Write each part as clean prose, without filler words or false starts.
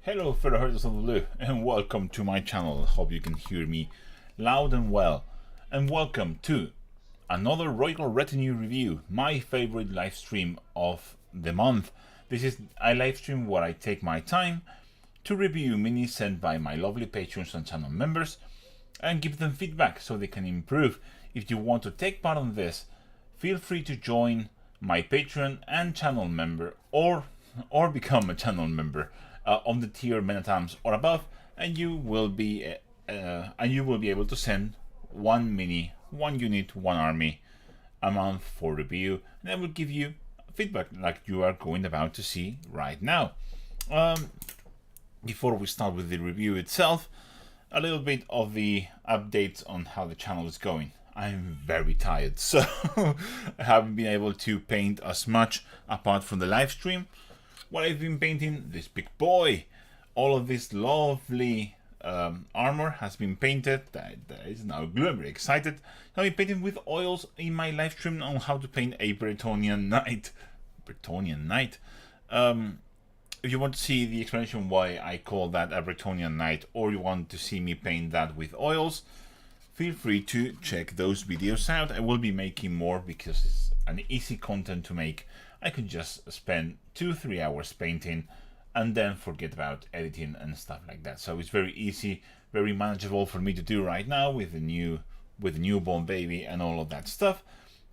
Hello fellow herders of the blue and welcome to my channel. Hope you can hear me loud and well. And welcome to another Royal Retinue review, my favorite live stream of the month. This is a live stream where I take my time to review minis sent by my lovely patrons and channel members and give them feedback so they can improve. If you want to take part in this, feel free to join my Patreon and channel member or become a channel member on the tier many times or above, and you will be able to send one mini, one unit, one army a month for review, and I will give you feedback like you are about to see right now. Before we start with the review itself, a little bit of the updates on how the channel is going. I'm very tired, so I haven't been able to paint as much apart from the live stream. What I've been painting, this big boy, all of this lovely armor has been painted. That is now glue. I'm very excited. I've been painting with oils in my live stream on how to paint a Bretonnian Knight. If you want to see the explanation why I call that a Bretonnian Knight, or you want to see me paint that with oils, feel free to check those videos out. I will be making more because it's an easy content to make. I could just spend 2-3 hours painting and then forget about editing and stuff like that. So it's very easy, very manageable for me to do right now with the newborn baby and all of that stuff.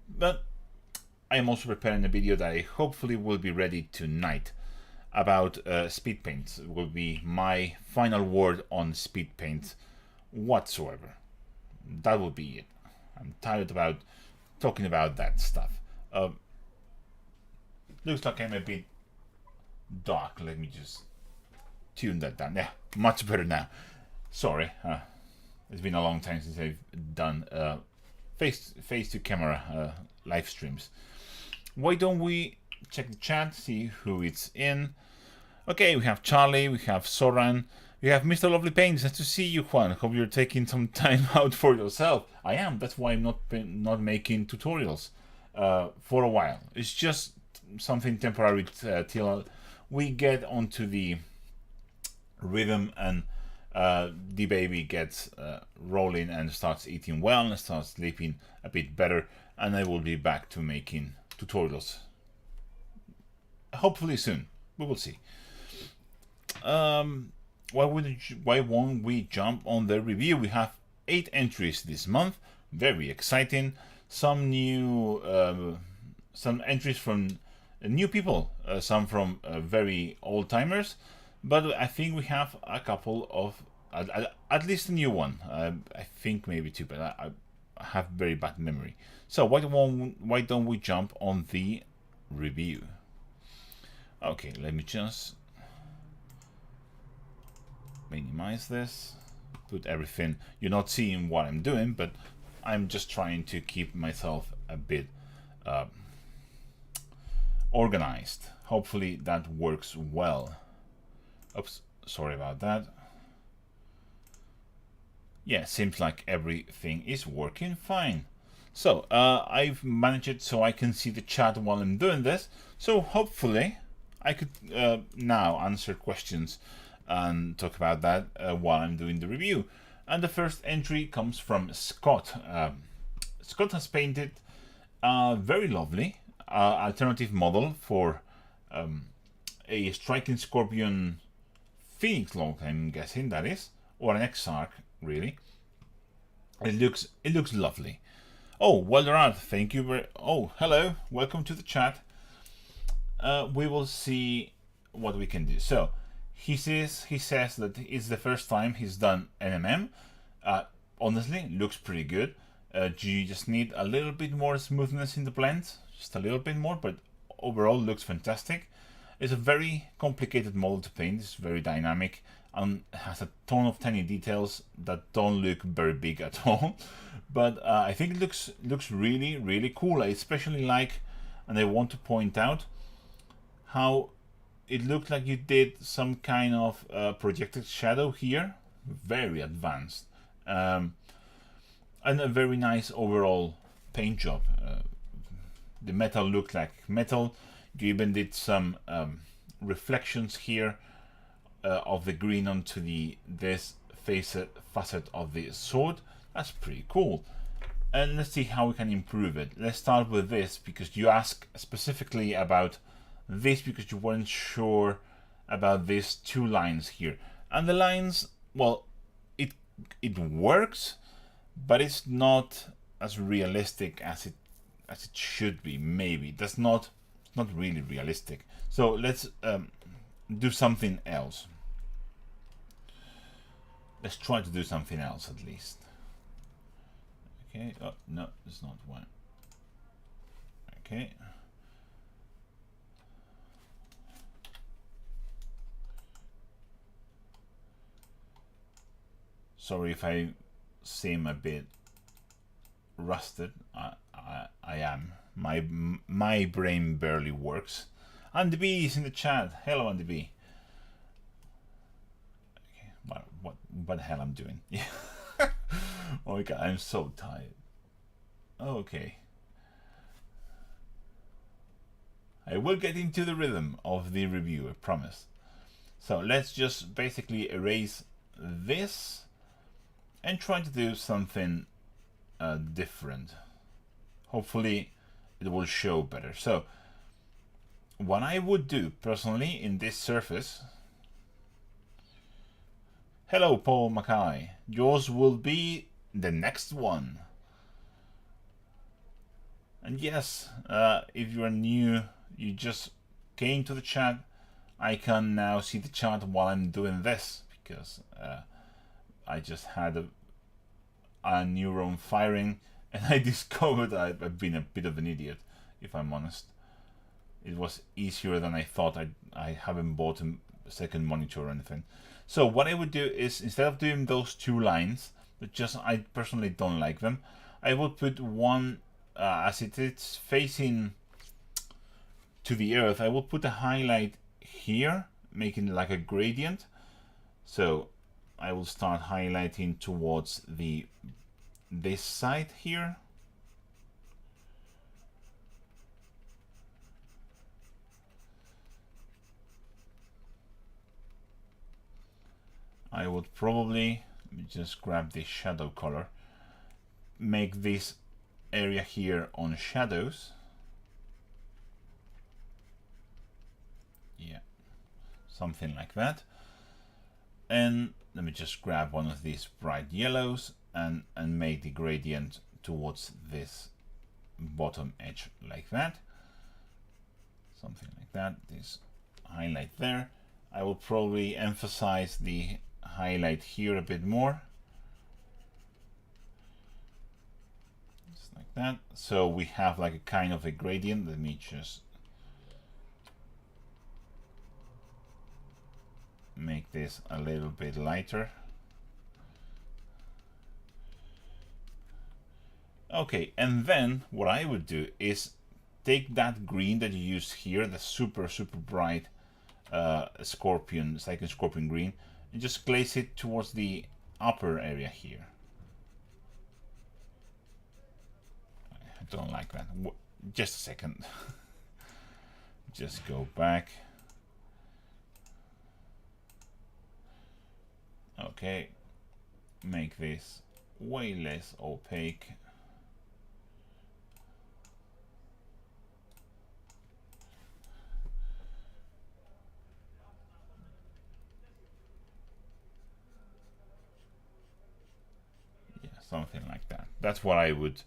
But I am also preparing a video that I hopefully will be ready tonight about speed paints. It will be my final word on speed paint whatsoever. That will be it. I'm tired about talking about that stuff. Looks like I'm a bit dark. Let me just tune that down. Yeah, much better now. Sorry, it's been a long time since I've done face to camera live streams. Why don't we check the chat, see who it's in? Okay, we have Charlie, we have Soran, we have Mr. Lovely Paints. Nice to see you, Juan. Hope you're taking some time out for yourself. I am. That's why I'm not making tutorials for a while. It's just something temporary till we get onto the rhythm and the baby gets rolling and starts eating well and starts sleeping a bit better, and I will be back to making tutorials hopefully soon. We will see. Why won't we jump on the review? We have 8 entries this month, very exciting. Some new some entries from new people, some from very old timers, but I think we have a couple of at least a new one. I think maybe 2, but I have very bad memory. So why don't we jump on the review? Okay, let me just minimize this, put everything. You're not seeing what I'm doing, but I'm just trying to keep myself a bit organized. Hopefully that works well. Oops, sorry about that. Yeah, seems like everything is working fine. So I've managed it so I can see the chat while I'm doing this. So hopefully I could now answer questions and talk about that while I'm doing the review. And the first entry comes from Scott. Scott has painted very lovely alternative model for a striking scorpion phoenix lord, I'm guessing that is, or an exarch really. It looks lovely. Oh, well, there are. Thank you very. Oh, hello, welcome to the chat. We will see what we can do. So he says that it's the first time he's done NMM. Honestly, looks pretty good. You just need a little bit more smoothness in the blends, just a little bit more, but overall looks fantastic. It's a very complicated model to paint. It's very dynamic and has a ton of tiny details that don't look very big at all. But I think it looks really cool. I especially like, and I want to point out how it looked like you did some kind of projected shadow here, very advanced. And a very nice overall paint job. The metal looked like metal. You even did some reflections here of the green onto this facet of the sword. That's pretty cool. And let's see how we can improve it. Let's start with this, because you asked specifically about this because you weren't sure about these two lines here. And the lines, well, it works, but it's not as realistic as it should be. Maybe that's not really realistic. So let's do something else. Let's try to do something else at least. Okay. Oh no, it's not one. Okay. Sorry if I seem a bit rusted. I am. My brain barely works. Andy B is in the chat. Hello, Andy B. Okay, what the hell I'm doing? Yeah. Oh my god, I'm so tired. Okay. I will get into the rhythm of the review, I promise. So let's just basically erase this and try to do something different. Hopefully it will show better. So what I would do personally in this surface, hello Paul Mackay, yours will be the next one. And yes, if you are new, you just came to the chat, I can now see the chat while I'm doing this, because I just had a neuron firing and I discovered I've been a bit of an idiot, if I'm honest. It was easier than I thought. I haven't bought a second monitor or anything. So what I would do is, instead of doing those two lines, but just I personally don't like them, I would put one as it is facing to the earth. I will put a highlight here, making it like a gradient. So I will start highlighting towards this side here. I would probably, let me just grab this shadow color, make this area here on shadows. Yeah, something like that. And let me just grab one of these bright yellows and make the gradient towards this bottom edge like that. Something like that, this highlight there. I will probably emphasize the highlight here a bit more. Just like that. So we have like a kind of a gradient. Let me just make this a little bit lighter. Okay, and then what I would do is take that green that you use here, the super bright scorpion, it's like a scorpion green, and just place it towards the upper area here. I don't like that. Just a second. Just go back. Okay, make this way less opaque. Yeah, something like that. That's what I would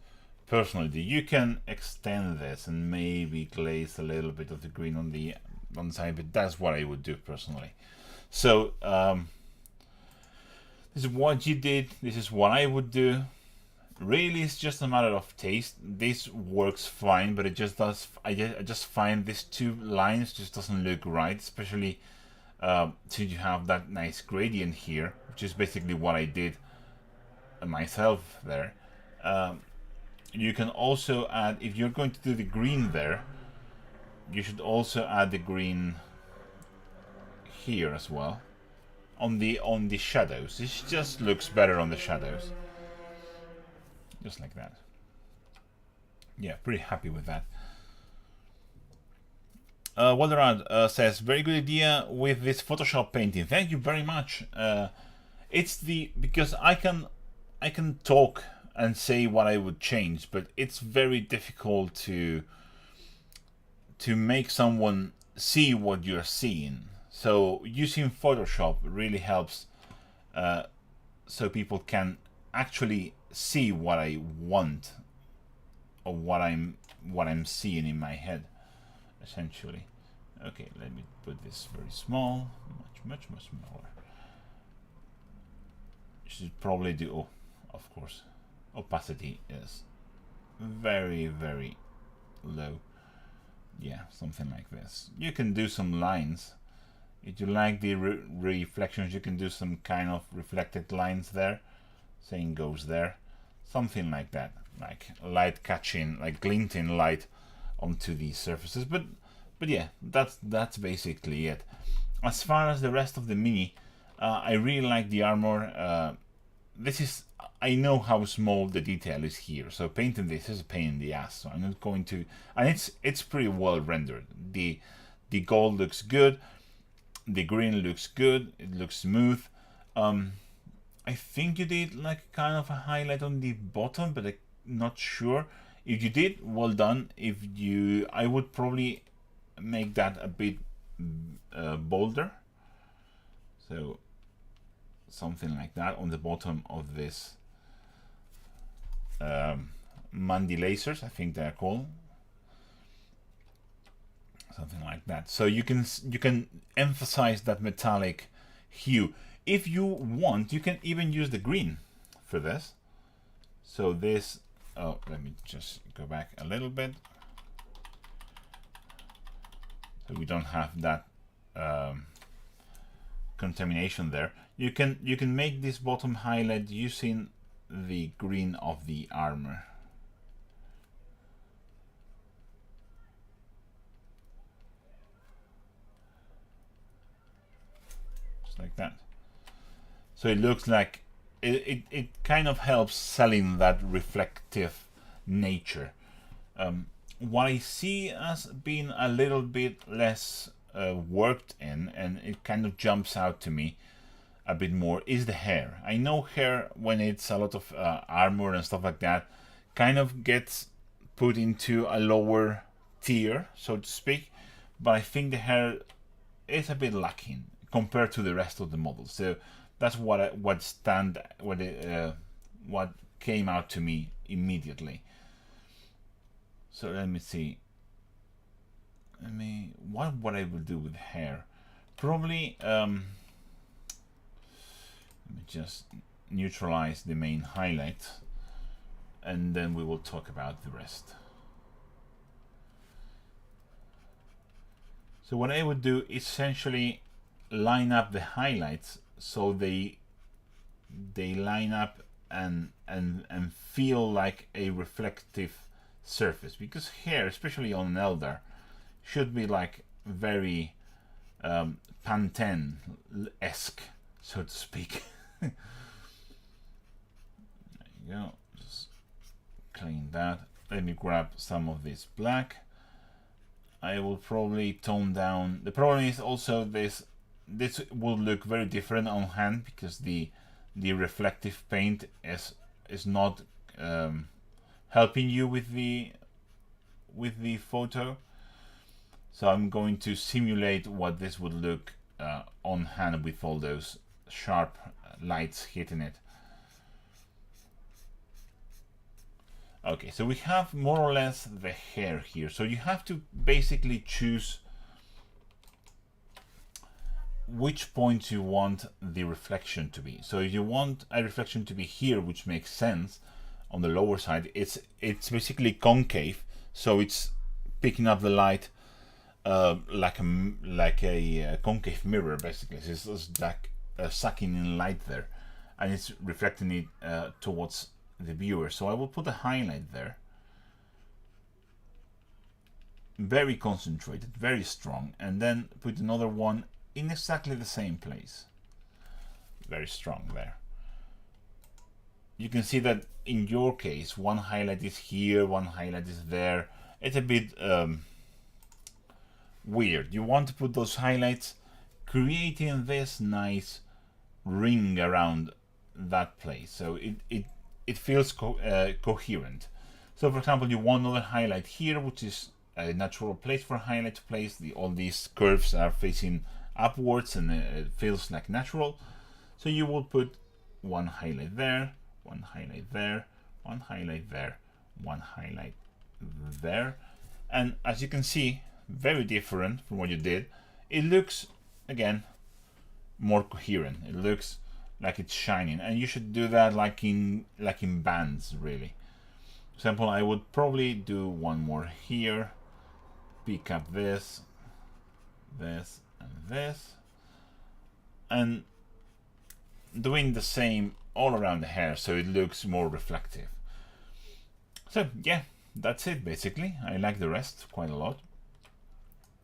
personally do. You can extend this and maybe glaze a little bit of the green on the side, but that's what I would do personally. So this is what you did. This is what I would do. Really, it's just a matter of taste. This works fine, but it just does. I just find these two lines just doesn't look right, especially since you have that nice gradient here, which is basically what I did myself there. You can also add, if you're going to do the green there, you should also add the green here as well on the shadows. This just looks better on the shadows, just like that. Yeah, pretty happy with that. Walderad says, very good idea with this Photoshop painting. Thank you very much. It's because I can talk and say what I would change, but it's very difficult to make someone see what you're seeing. So using Photoshop really helps, so people can actually see what I want, or what I'm seeing in my head, essentially. Okay, let me put this very small, much smaller. Should probably do, oh, of course, opacity is very low. Yeah, something like this. You can do some lines. If you like the reflections, you can do some kind of reflected lines there. Same goes there. Something like that, like light catching, like glinting light onto these surfaces. But yeah, that's basically it. As far as the rest of the Mini, I really like the armor. This is, I know how small the detail is here, so painting this is a pain in the ass. So I'm not going to, and it's pretty well rendered. The gold looks good, the green looks good, it looks smooth. I think you did like kind of a highlight on the bottom, but I'm not sure. If you did, well done. If you, I would probably make that a bit bolder. So something like that on the bottom of this Mandy lasers, I think they're called. Something like that. So you can emphasize that metallic hue. If you want, you can even use the green for this. So this, oh, let me just go back a little bit, so we don't have that contamination there. You can make this bottom highlight using the green of the armor. Just like that. So it looks like it kind of helps selling that reflective nature. What I see as being a little bit less worked in, and it kind of jumps out to me a bit more, is the hair. I know hair, when it's a lot of armor and stuff like that, kind of gets put into a lower tier, so to speak, but I think the hair is a bit lacking compared to the rest of the models. So that's what came out to me immediately. So let me see. What I will do with hair? Probably let me just neutralize the main highlight, and then we will talk about the rest. So what I would do is essentially line up the highlights so they line up and feel like a reflective surface, because hair, especially on an Eldar, should be like very Pantene-esque, so to speak. There you go. Just clean that. Let me grab some of this black. I will probably tone down. The problem is also this will look very different on hand, because the reflective paint is not helping you with the photo. So I'm going to simulate what this would look on hand with all those sharp lights hitting it. Okay, so we have more or less the hair here. So you have to basically choose which point you want the reflection to be. So if you want a reflection to be here, which makes sense, on the lower side, it's basically concave, so it's picking up the light like a concave mirror, basically. So it's like sucking in light there, and it's reflecting it towards the viewer. So I will put a highlight there, very concentrated, very strong, and then put another one in exactly the same place, very strong there. You can see that in your case, one highlight is here, one highlight is there. It's a bit weird. You want to put those highlights, creating this nice ring around that place, so it feels coherent. So for example, you want another highlight here, which is a natural place for highlight to place. All these curves are facing upwards and it feels like natural. So you will put one highlight there, one highlight there, one highlight there, one highlight there. And as you can see, very different from what you did. It looks, again, more coherent. It looks like it's shining, and you should do that like in bands, really. For example, I would probably do one more here, pick up this, this, and this, and doing the same all around the hair so it looks more reflective. So yeah, that's it basically. I like the rest quite a lot.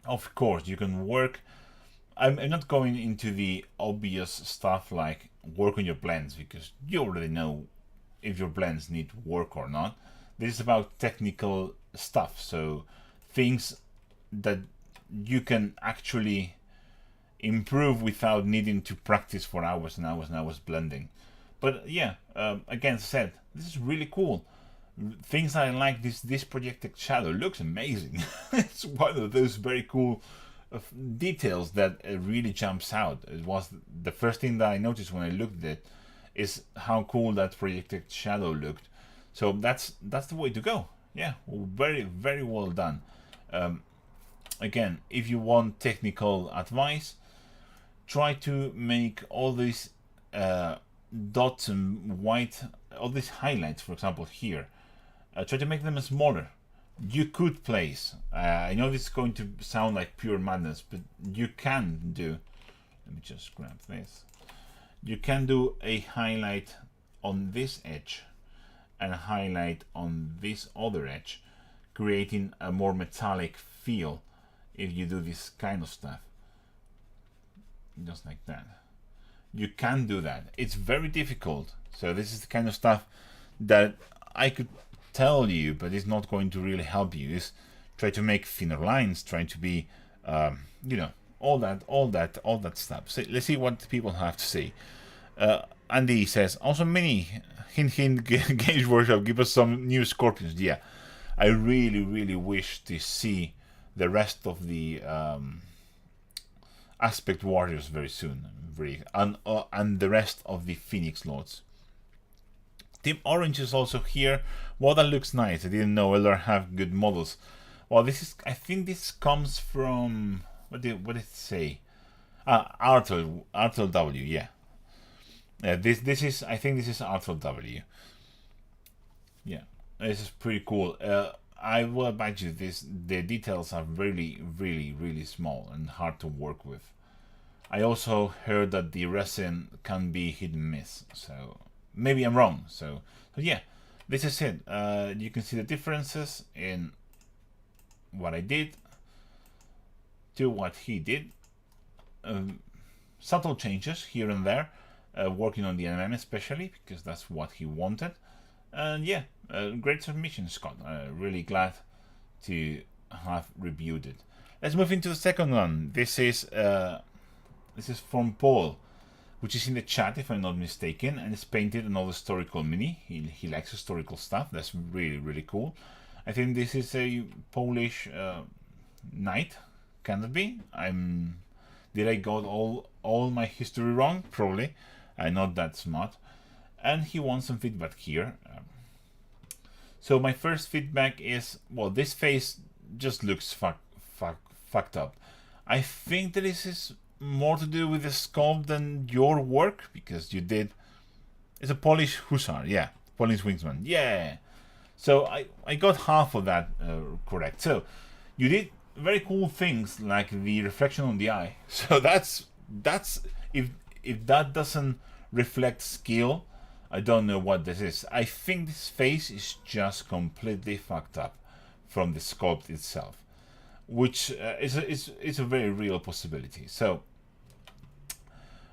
Of course, you can work. I'm not going into the obvious stuff like work on your blends, because you already know if your blends need work or not. This is about technical stuff, so things that you can actually improve without needing to practice for hours and hours and hours blending. But yeah, again said, this is really cool. Things I like, this projected shadow looks amazing. It's one of those very cool details that really jumps out. It was the first thing that I noticed when I looked at it, is how cool that projected shadow looked. So that's the way to go. Yeah, very, very well done. Again, if you want technical advice, try to make all these dots and white, all these highlights, for example here, try to make them smaller. You could place, I know this is going to sound like pure madness, but you can do, let me just grab this, you can do a highlight on this edge and a highlight on this other edge, creating a more metallic feel if you do this kind of stuff. Just like that. You can do that. It's very difficult. So this is the kind of stuff that I could tell you, but it's not going to really help you. Is try to make thinner lines, trying to be, you know, all that stuff. So let's see what people have to say. Andy says, also mini hint Games Workshop, give us some new Scorpions. Yeah, I really wish to see the rest of the Aspect Warriors very soon, and the rest of the Phoenix Lords. Team Orange is also here. Well, that looks nice. I didn't know Eldar have good models. Well, this is, I think this comes from, what did it say? Arthur W. Yeah. This is, I think this is Arthur W. Yeah, this is pretty cool. I will bet you the details are really small and hard to work with. I also heard that the resin can be hit and miss, so maybe I'm wrong. So yeah, this is it. You can see the differences in what I did to what he did. Subtle changes here and there, working on the NMM especially, because that's what he wanted. And yeah, great submission, Scott. Really glad to have reviewed it. Let's move into the second one. This is from Paul, which is in the chat if I'm not mistaken, and it's painted another historical mini. He likes historical stuff. That's really cool. I think this is a Polish knight. Can it be? Did I got all my history wrong? Probably. I'm not that smart. And he wants some feedback here. So my first feedback is, well, this face just looks fucked up. I think that this is more to do with the sculpt than your work, because you did. It's a Polish hussar, yeah, Polish wingsman, yeah. So I got half of that correct. So you did very cool things like the reflection on the eye. So that's if that doesn't reflect skill, I don't know what this is. I think this face is just completely fucked up from the sculpt itself, which is a very real possibility. So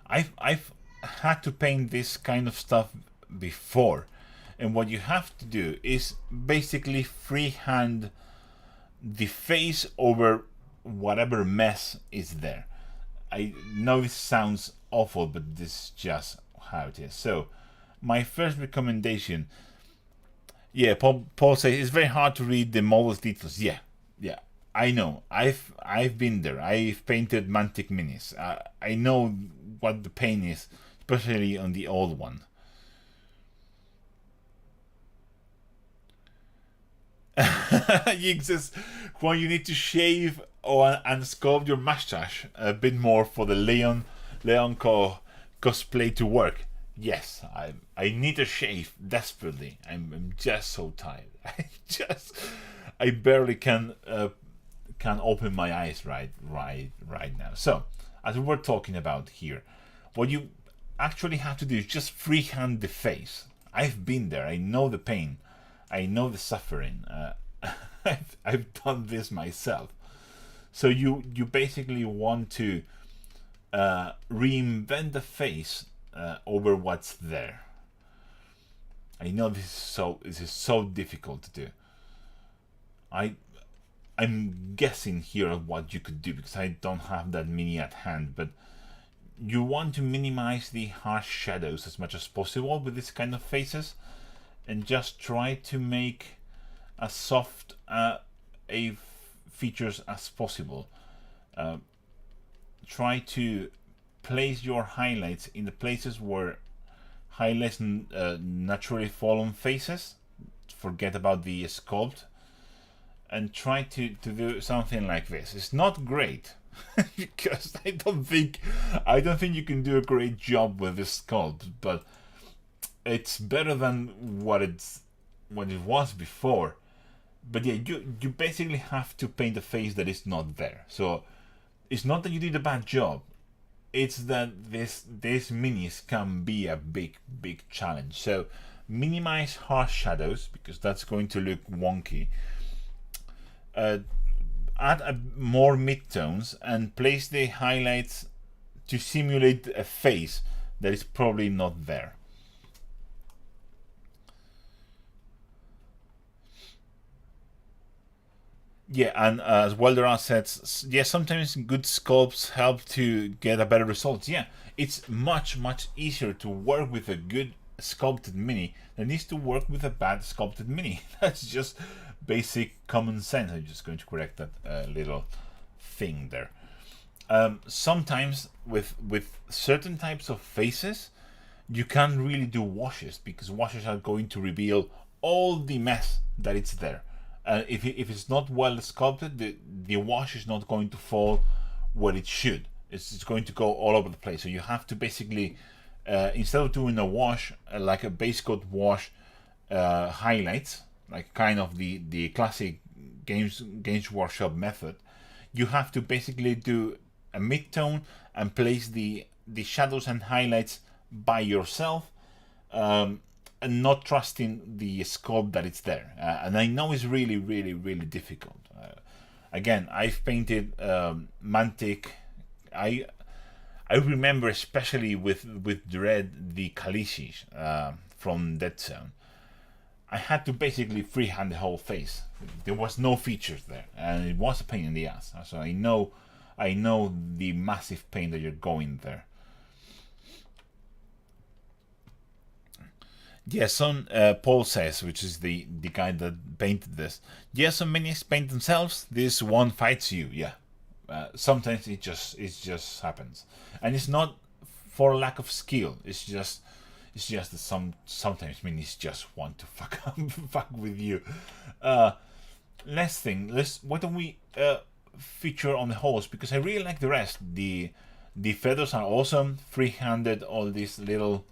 I've had to paint this kind of stuff before, and what you have to do is basically freehand the face over whatever mess is there. I know this sounds awful, but this is just how it is. So my first recommendation, yeah, Paul says it's very hard to read the model's details. Yeah, yeah, I know. I've been there. I've painted Mantic minis. I know what the pain is, especially on the old one. Yig says, Juan, you need to shave and sculpt your mustache a bit more for the Leon cosplay to work. Yes, I need a shave desperately. I'm just so tired. I barely can open my eyes right now. So, as we were talking about here, what you actually have to do is just freehand the face. I've been there. I know the pain. I know the suffering. I've done this myself. So you basically want to reinvent the face over what's there. I know this is so difficult to do. I'm guessing here of what you could do because I don't have that mini at hand, but you want to minimize the harsh shadows as much as possible with this kind of faces, and just try to make as soft features as possible. Try to place your highlights in the places where highlights naturally fall on faces. Forget about the sculpt, and try to do something like this. It's not great because I don't think you can do a great job with this sculpt, but it's better than what it was before. But yeah, you basically have to paint a face that is not there. So it's not that you did a bad job, it's that these minis can be a big challenge. So minimize harsh shadows because that's going to look wonky. Add more midtones and place the highlights to simulate a face that is probably not there. Yeah, and as Welder says, yeah, sometimes good sculpts help to get a better result. Yeah, it's much easier to work with a good sculpted mini than it is to work with a bad sculpted mini. That's just basic common sense. I'm just going to correct that little thing there. Sometimes with certain types of faces, you can't really do washes because washes are going to reveal all the mess that it's there. If it's not well sculpted, the wash is not going to fall where it should. It's going to go all over the place. So you have to basically, instead of doing a wash, like a base coat wash, highlights, like kind of the classic Games Workshop method, you have to basically do a mid-tone and place the shadows and highlights by yourself. And not trusting the sculpt that it's there, and I know it's really difficult. Again, I've painted Mantic. I remember especially with Dread the Kalishis from Dead Zone. I had to basically freehand the whole face. There was no features there, and it was a pain in the ass. So I know the massive pain that you're going there. Jason, Paul says, which is the guy that painted this. Jason minis paint themselves. This one fights you. Yeah, sometimes it just happens, and it's not for lack of skill. It's just that sometimes minis just want to fuck with you. Why don't we feature on the horse, because I really like the rest. The feathers are awesome. Free-handed, all these little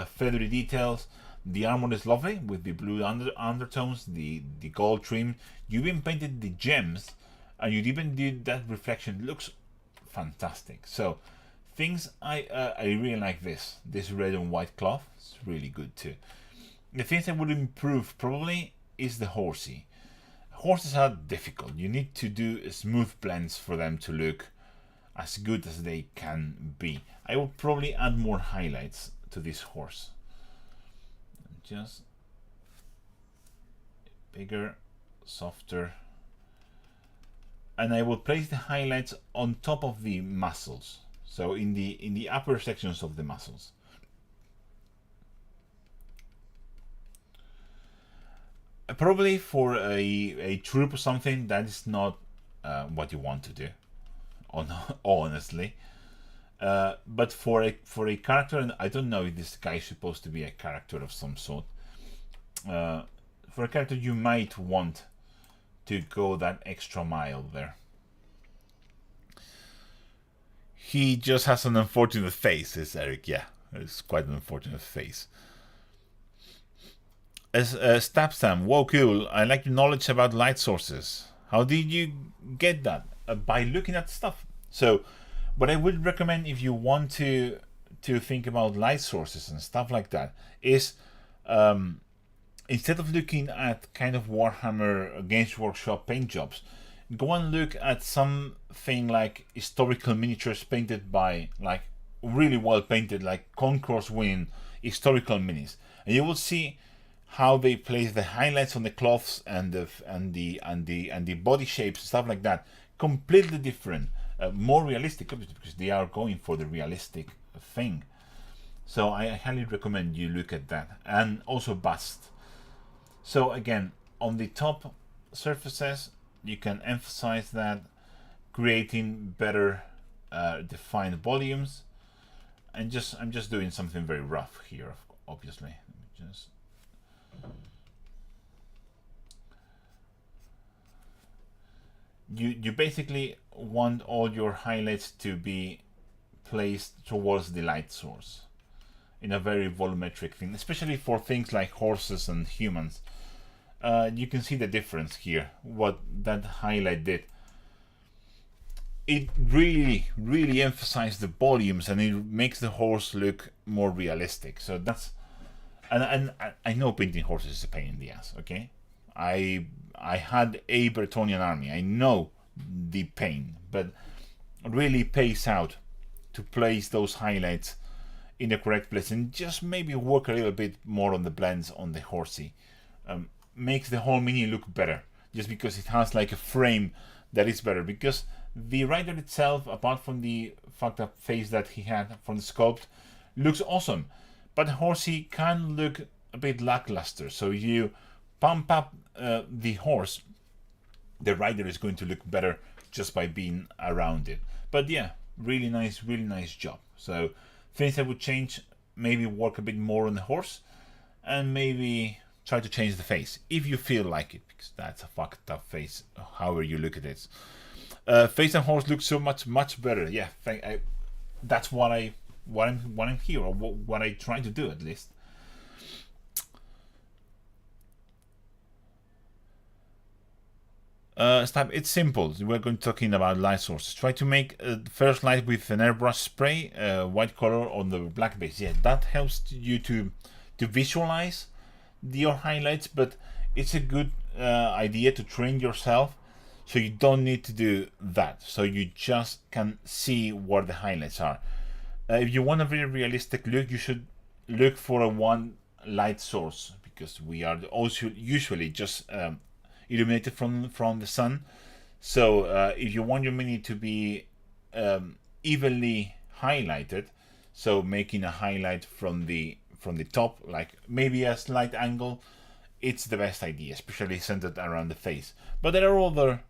feathery details. The armor is lovely with the blue undertones, the gold trim. You even painted the gems, and you even did that reflection. It looks fantastic. So things I really like this red and white cloth. It's really good too. The things I would improve probably is the horsey. Horses are difficult. You need to do smooth blends for them to look as good as they can be. I will probably add more highlights to this horse. Just bigger, softer. and I will place the highlights on top of the muscles, so in the upper sections of the muscles. Probably for a troop or something, that is not what you want to do, honestly. But for a character, and I don't know if this guy is supposed to be a character of some sort. For a character, you might want to go that extra mile there. He just has an unfortunate face, says Eric. Yeah, it's quite an unfortunate face. As Stab Sam, whoa, cool. I like your knowledge about light sources. How did you get that? By looking at stuff. So, what I would recommend if you want to think about light sources and stuff like that is, instead of looking at kind of Warhammer Games Workshop paint jobs, go and look at something like historical miniatures painted by, like, really well painted, like concourse winning historical minis, and you will see how they place the highlights on the cloths and the body shapes and stuff like that. Completely different, more realistic, obviously, because they are going for the realistic thing. So I highly recommend you look at that, and also bust. So again, on the top surfaces, you can emphasize that, creating better defined volumes. And I'm just doing something very rough here, obviously. Just you basically want all your highlights to be placed towards the light source in a very volumetric thing, especially for things like horses and humans. You can see the difference here, what that highlight did. It really emphasized the volumes, and it makes the horse look more realistic. So that's, and I know painting horses is a pain in the ass, okay? I had a Bretonian army. I know the pain, but it really pays out to place those highlights in the correct place, and just maybe work a little bit more on the blends on the horsey. Makes the whole mini look better, just because it has like a frame that is better. Because the rider itself, apart from the fucked up face that he had from the sculpt, looks awesome, but the horsey can look a bit lackluster. So you pump up the horse, the rider is going to look better just by being around it. But yeah, really nice job. So things I would change, maybe work a bit more on the horse, and maybe try to change the face if you feel like it, because that's a fucked up face however you look at it. Face and horse look so much better. Yeah, that's what I'm here, or what I try to do, at least. It's simple. We're going to talking about light sources. Try to make first light with an airbrush spray, white color on the black base. Yeah, that helps you to visualize your highlights, but it's a good idea to train yourself, so you don't need to do that. So you just can see where the highlights are. If you want a very realistic look, you should look for a one light source, because we are also usually just illuminated from the sun. So if you want your mini to be evenly highlighted, so making a highlight from the top, like maybe a slight angle, it's the best idea, especially centered around the face. But there are other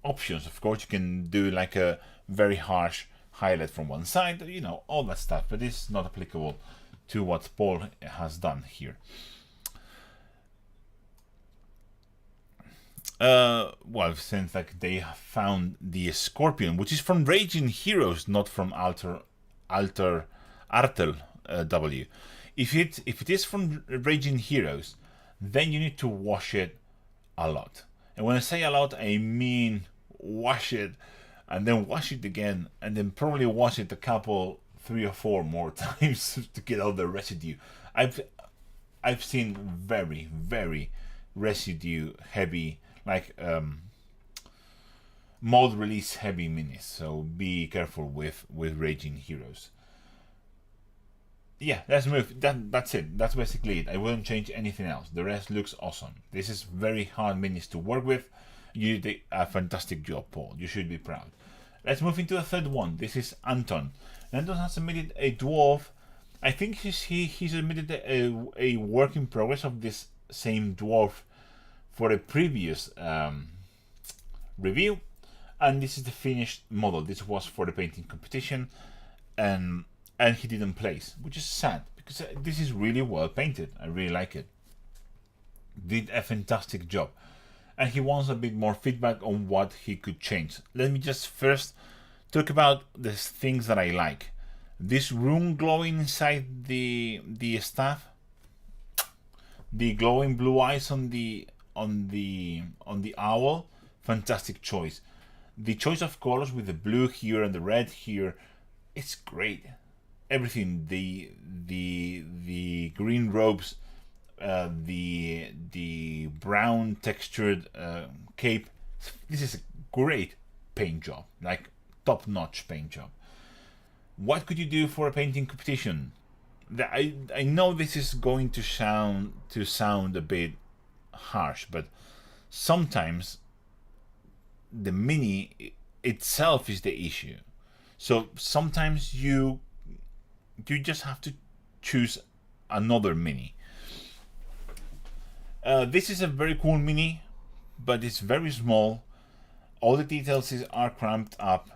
options. Of course, you can do like a very harsh highlight from one side, you know, all that stuff, but it's not applicable to what Paul has done here. Well, since like they found the Scorpion, which is from Raging Heroes, not from Artel W. If it is from Raging Heroes, then you need to wash it a lot. And when I say a lot, I mean wash it, and then wash it again, and then probably wash it a couple, 3 or 4 more times to get all the residue. I've seen very residue heavy, like mod release heavy minis. So be careful with Raging Heroes. Yeah, let's move. That's it. That's basically it. I wouldn't change anything else. The rest looks awesome. This is very hard minis to work with. You did a fantastic job, Paul. You should be proud. Let's move into the third one. This is Anton. Anton has submitted a dwarf. I think he submitted a work in progress of this same dwarf for a previous review, and this is the finished model. This was for the painting competition, and he didn't place, which is sad because this is really well painted. I really like it. Did a fantastic job, and he wants a bit more feedback on what he could change. Let me just first talk about the things that I like. This room glowing inside the staff, the glowing blue eyes on the owl, fantastic choice. The choice of colors with the blue here and the red here, it's great. Everything, the green robes, the brown textured cape. This is a great paint job, like top-notch paint job. What could you do for a painting competition? I know this is going to sound a bit harsh, but sometimes the mini itself is the issue. So sometimes you just have to choose another mini. This is a very cool mini, but it's very small. All the details are cramped up,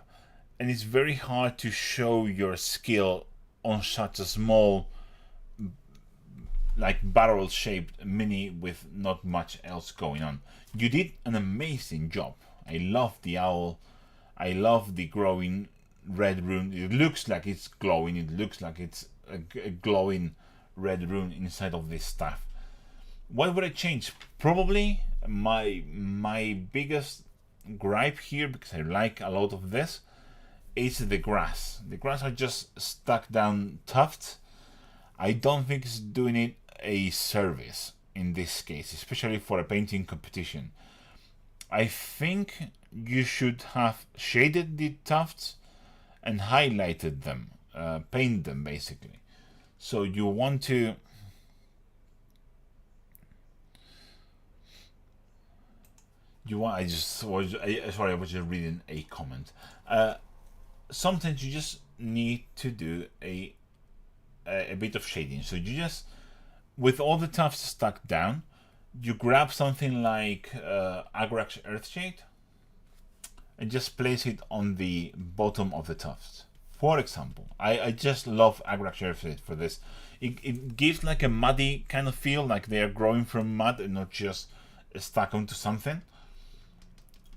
and it's very hard to show your skill on such a small, like barrel-shaped mini with not much else going on. You did an amazing job. I love the owl. I love the glowing red rune. It looks like it's glowing. It looks like it's a glowing red rune inside of this staff. What would I change? Probably my biggest gripe here, because I like a lot of this, is the grass. The grass are just stuck down tufts. I don't think it's doing it a service in this case, especially for a painting competition. I think you should have shaded the tufts and highlighted them, paint them basically. So you want to I was just reading a comment. Sometimes you just need to do a bit of shading. So you just, with all the tufts stuck down, you grab something like Agrax Earthshade and just place it on the bottom of the tufts. For example, I just love Agrax Earthshade for this. It gives like a muddy kind of feel, like they are growing from mud and not just stuck onto something.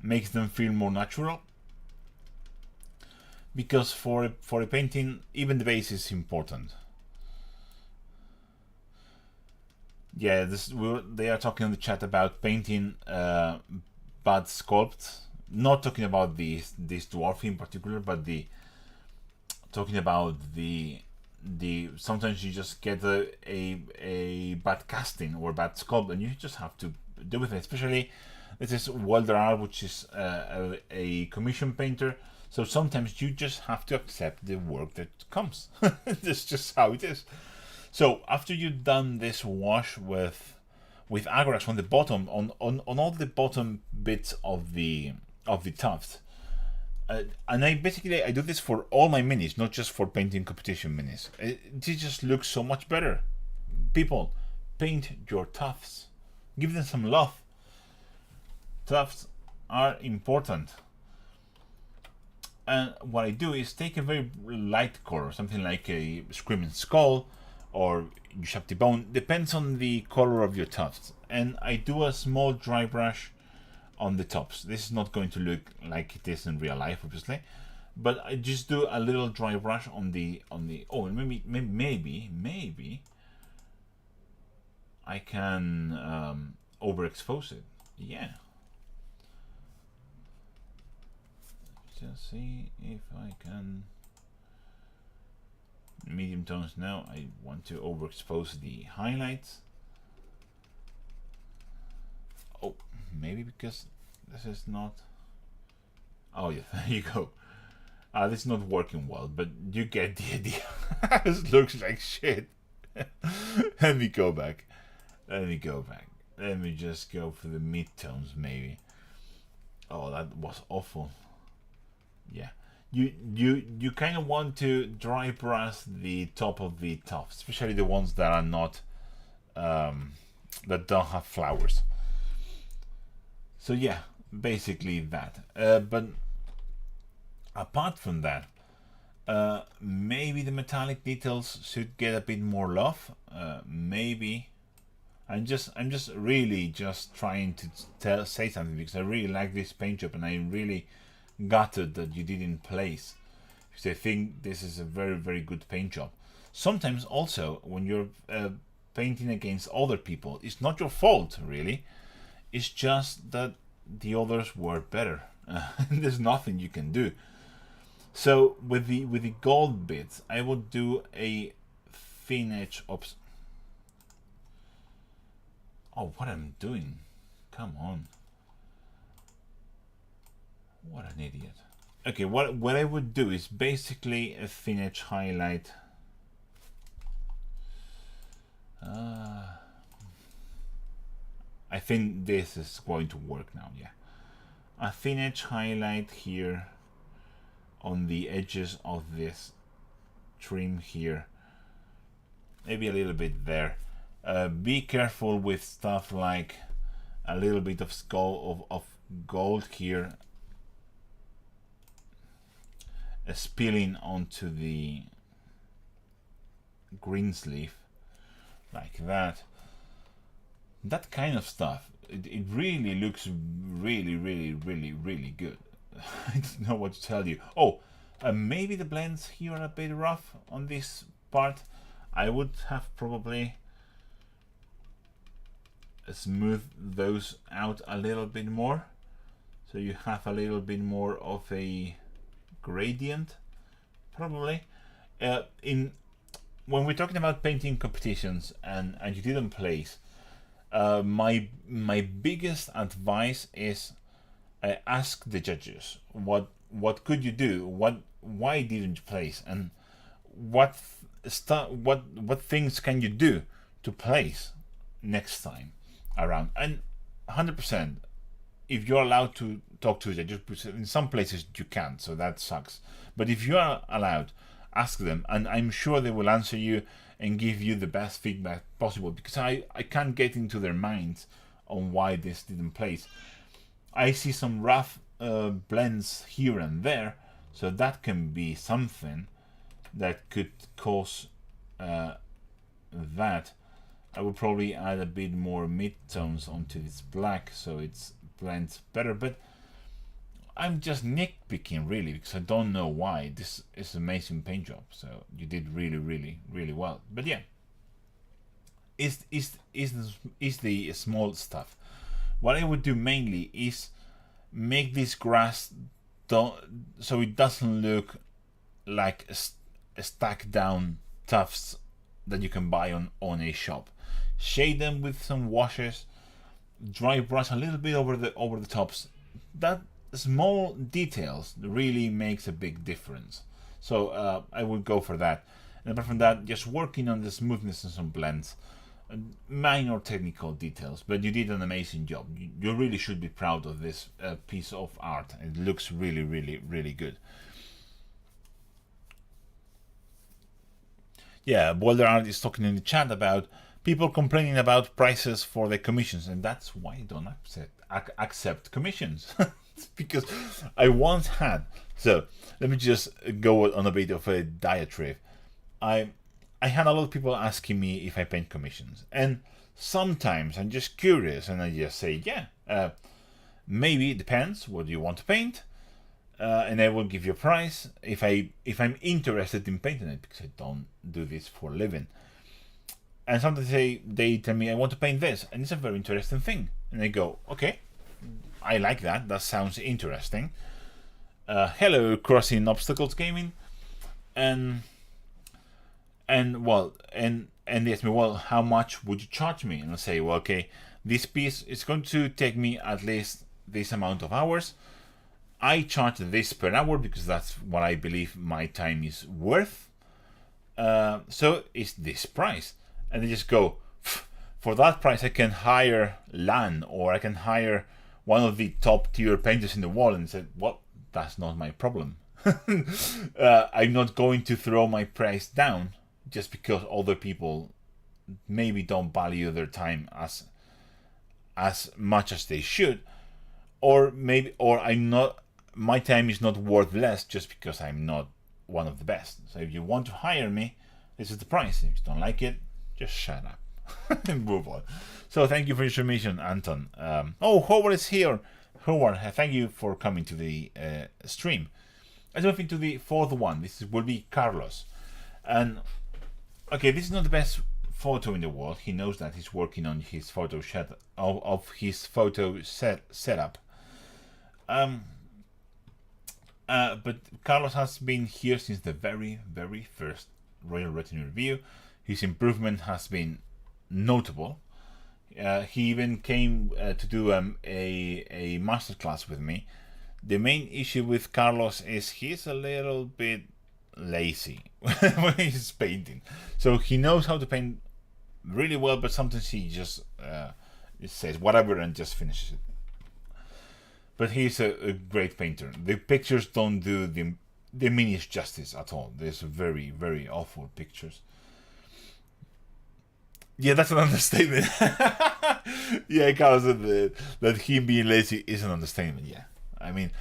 Makes them feel more natural. Because for a painting, even the base is important. Yeah, they are talking in the chat about painting bad sculpts. Not talking about this dwarf in particular, but talking about the sometimes you just get a bad casting or bad sculpt, and you just have to deal with it. Especially, this is Walder, which is a commission painter. So sometimes you just have to accept the work that comes. That's just how it is. So after you've done this wash with Agrax on the bottom, on all the bottom bits of the tuft, and I do this for all my minis, not just for painting competition minis. It just looks so much better. People, paint your tufts. Give them some love. Tufts are important. And what I do is take a very light color, something like a Screaming Skull or Ushabti Bone, depends on the color of your tufts. And I do a small dry brush on the tops. This is not going to look like it is in real life, obviously, but I just do a little dry brush on the. Oh, and maybe I can overexpose it. Yeah. Just see if I can. Medium tones now. I want to overexpose the highlights. Oh, maybe because this is not. Oh yeah, there you go. This is not working well, but you get the idea. This looks like shit. Let me go back. Let me just go for the mid tones maybe. Oh, that was awful. Yeah. You kind of want to dry brush the top of the tufts, especially the ones that are not that don't have flowers. So yeah, basically that. But apart from that, maybe the metallic details should get a bit more love. Maybe I'm just really just trying to say something because I really like this paint job and I'm really gutted that you didn't place because I think this is a very good paint job. Sometimes also when you're painting against other people, it's not your fault really. It's just that the others were better. There's nothing you can do. So with the gold bits, I would do a thin edge of. Oh, what I'm doing? Come on! What an idiot! Okay, what I would do is basically a thin edge highlight. I think this is going to work now. Yeah, a thin edge highlight here on the edges of this trim here, maybe a little bit there. Be careful with stuff like a little bit of gold here spilling onto the green sleeve like that. That kind of stuff, it really looks really good. I don't know what to tell you. Oh, maybe the blends here are a bit rough on this part. I would have probably smooth those out a little bit more, so you have a little bit more of a gradient, probably. In when we're talking about painting competitions and you didn't place, my biggest advice is ask the judges what could you do, why didn't you place, and what things can you do to place next time around. And 100%, if you're allowed to talk to the judges, in some places you can't, so that sucks. But if you are allowed, ask them, and I'm sure they will answer you and give you the best feedback possible, because I can't get into their minds on why this didn't place. I see some rough blends here and there, so that can be something that could cause that. I would probably add a bit more mid-tones onto this black so it blends better, but I'm just nitpicking really because I don't know why. This is an amazing paint job, so you did really well. But yeah, is the small stuff. What I would do mainly is make this grass so it doesn't look like a stacked down tufts that you can buy on a shop. Shade them with some washes, dry brush a little bit over the tops. That small details really makes a big difference. So I would go for that. And apart from that, just working on the smoothness and some blends, minor technical details. But you did an amazing job. You really should be proud of this piece of art. It looks really good. Yeah, Boulder Art is talking in the chat about people complaining about prices for the commissions, and that's why I don't accept commissions. Because I once had. So let me just go on a bit of a diatribe. I had a lot of people asking me if I paint commissions, and sometimes I'm just curious and I just say, yeah, maybe it depends what you want to paint. And I will give you a price if I'm interested in painting it, because I don't do this for a living. And sometimes they tell me I want to paint this, and it's a very interesting thing, and I go, okay, I like that. That sounds interesting. Hello, Crossing Obstacles Gaming, and they ask me, well, how much would you charge me? And I say, well, okay, this piece is going to take me at least this amount of hours. I charge this per hour because that's what I believe my time is worth. So it's this price. And they just go, for that price I can hire LAN, or I can hire one of the top tier painters in the world and said, well, that's not my problem. I'm not going to throw my price down just because other people maybe don't value their time as much as they should, or I'm not, my time is not worth less just because I'm not one of the best. So if you want to hire me, this is the price. If you don't like it, just shut up and move on. So thank you for your submission, Anton. Howard is here. Howard, thank you for coming to the stream. Let's move into the fourth one. This will be Carlos. And okay, this is not the best photo in the world. He knows that. He's working on his photo of his photo setup. But Carlos has been here since the very, very first Royal Retinue review. His improvement has been notable. He even came to do a masterclass with me. The main issue with Carlos is he's a little bit lazy when he's painting. So he knows how to paint really well, but sometimes he just says whatever and just finishes it. But he's a great painter. The pictures don't do the minis justice at all. There's very, very awful pictures. Yeah, that's an understatement. Yeah, Carlos said that him being lazy is an understatement. Yeah, I mean,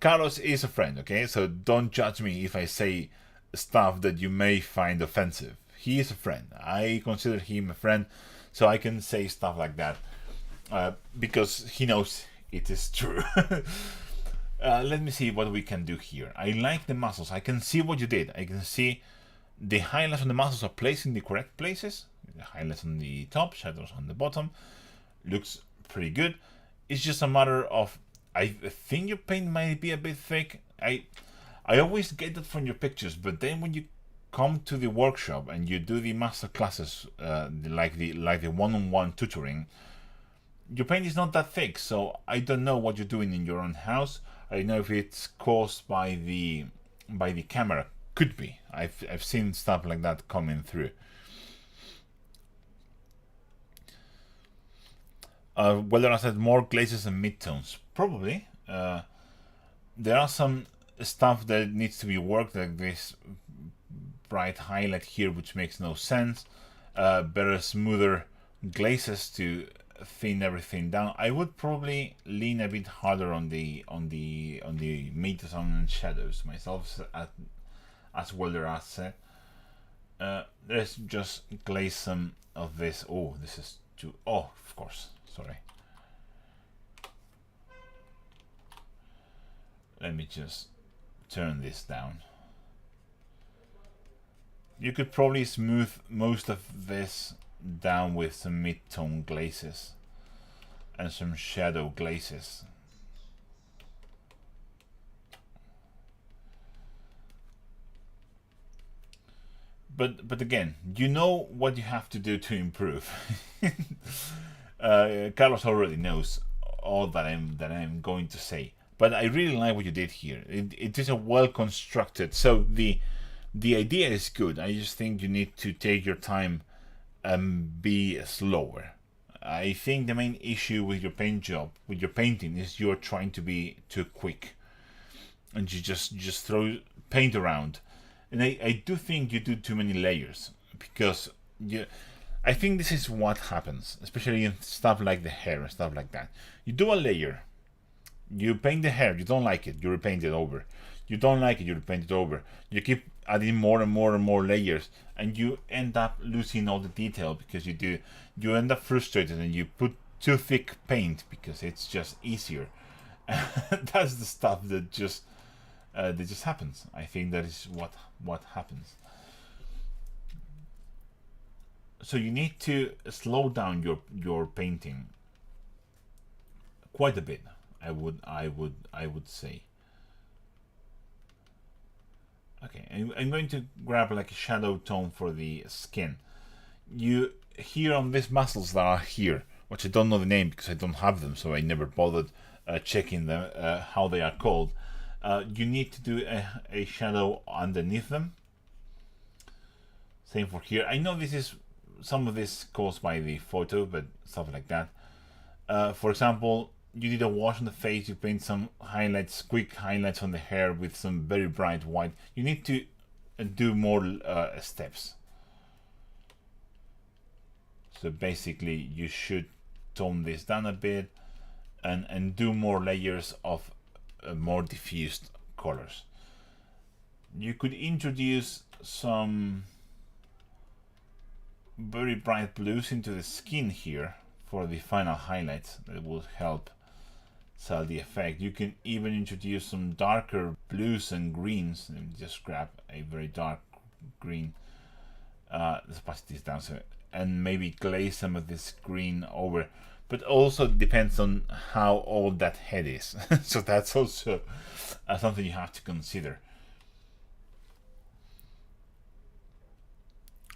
Carlos is a friend, okay? So don't judge me if I say stuff that you may find offensive. He is a friend. I consider him a friend, so I can say stuff like that because he knows it is true. Let me see what we can do here. I like the muscles. I can see what you did. I can see the highlights on the muscles are placed in the correct places. The highlights on the top, shadows on the bottom. Looks pretty good. It's just a matter of, I think your paint might be a bit thick. I always get that from your pictures, but then when you come to the workshop and you do the master classes, like the one-on-one tutoring, your paint is not that thick. So I don't know what you're doing in your own house. I don't know if it's caused by the camera. Could be. I've seen stuff like that coming through. Whether I said more glazes and midtones, probably. There are some stuff that needs to be worked, like this bright highlight here, which makes no sense. Better, smoother glazes to thin everything down. I would probably lean a bit harder on the midtones and shadows myself, as well as said. Let's just glaze some of this. Oh, this is too. Oh, of course. Sorry. Let me just turn this down. You could probably smooth most of this down with some mid-tone glazes and some shadow glazes. But again, you know what you have to do to improve. Carlos already knows all that I'm going to say. But I really like what you did here. It is a well constructed. So the idea is good. I just think you need to take your time and be slower. I think the main issue with your paint job, with your painting, is you're trying to be too quick, and you just throw paint around. And I do think you do too many layers, because I think this is what happens, especially in stuff like the hair and stuff like that. You do a layer, you paint the hair, you don't like it, you repaint it over. You don't like it, you repaint it over. You keep adding more and more and more layers, and you end up losing all the detail because you end up frustrated and you put too thick paint because it's just easier. That's the stuff that just happens. I think that is what happens. So you need to slow down your painting quite a bit. I would say. Okay, I'm going to grab like a shadow tone for the skin. You here on these muscles that are here, which I don't know the name because I don't have them, so I never bothered checking them how they are called. You need to do a shadow underneath them. Same for here. I know this is some of this caused by the photo, but stuff like that. For example, you did a wash on the face, you paint some highlights, quick highlights on the hair with some very bright white. You need to do more steps. So basically you should tone this down a bit and do more layers of more diffused colors. You could introduce some very bright blues into the skin here for the final highlights. That will help sell the effect. You can even introduce some darker blues and greens. Let me just grab a very dark green. Let's pass this down, so, and maybe glaze some of this green over. But also depends on how old that head is. So that's also something you have to consider.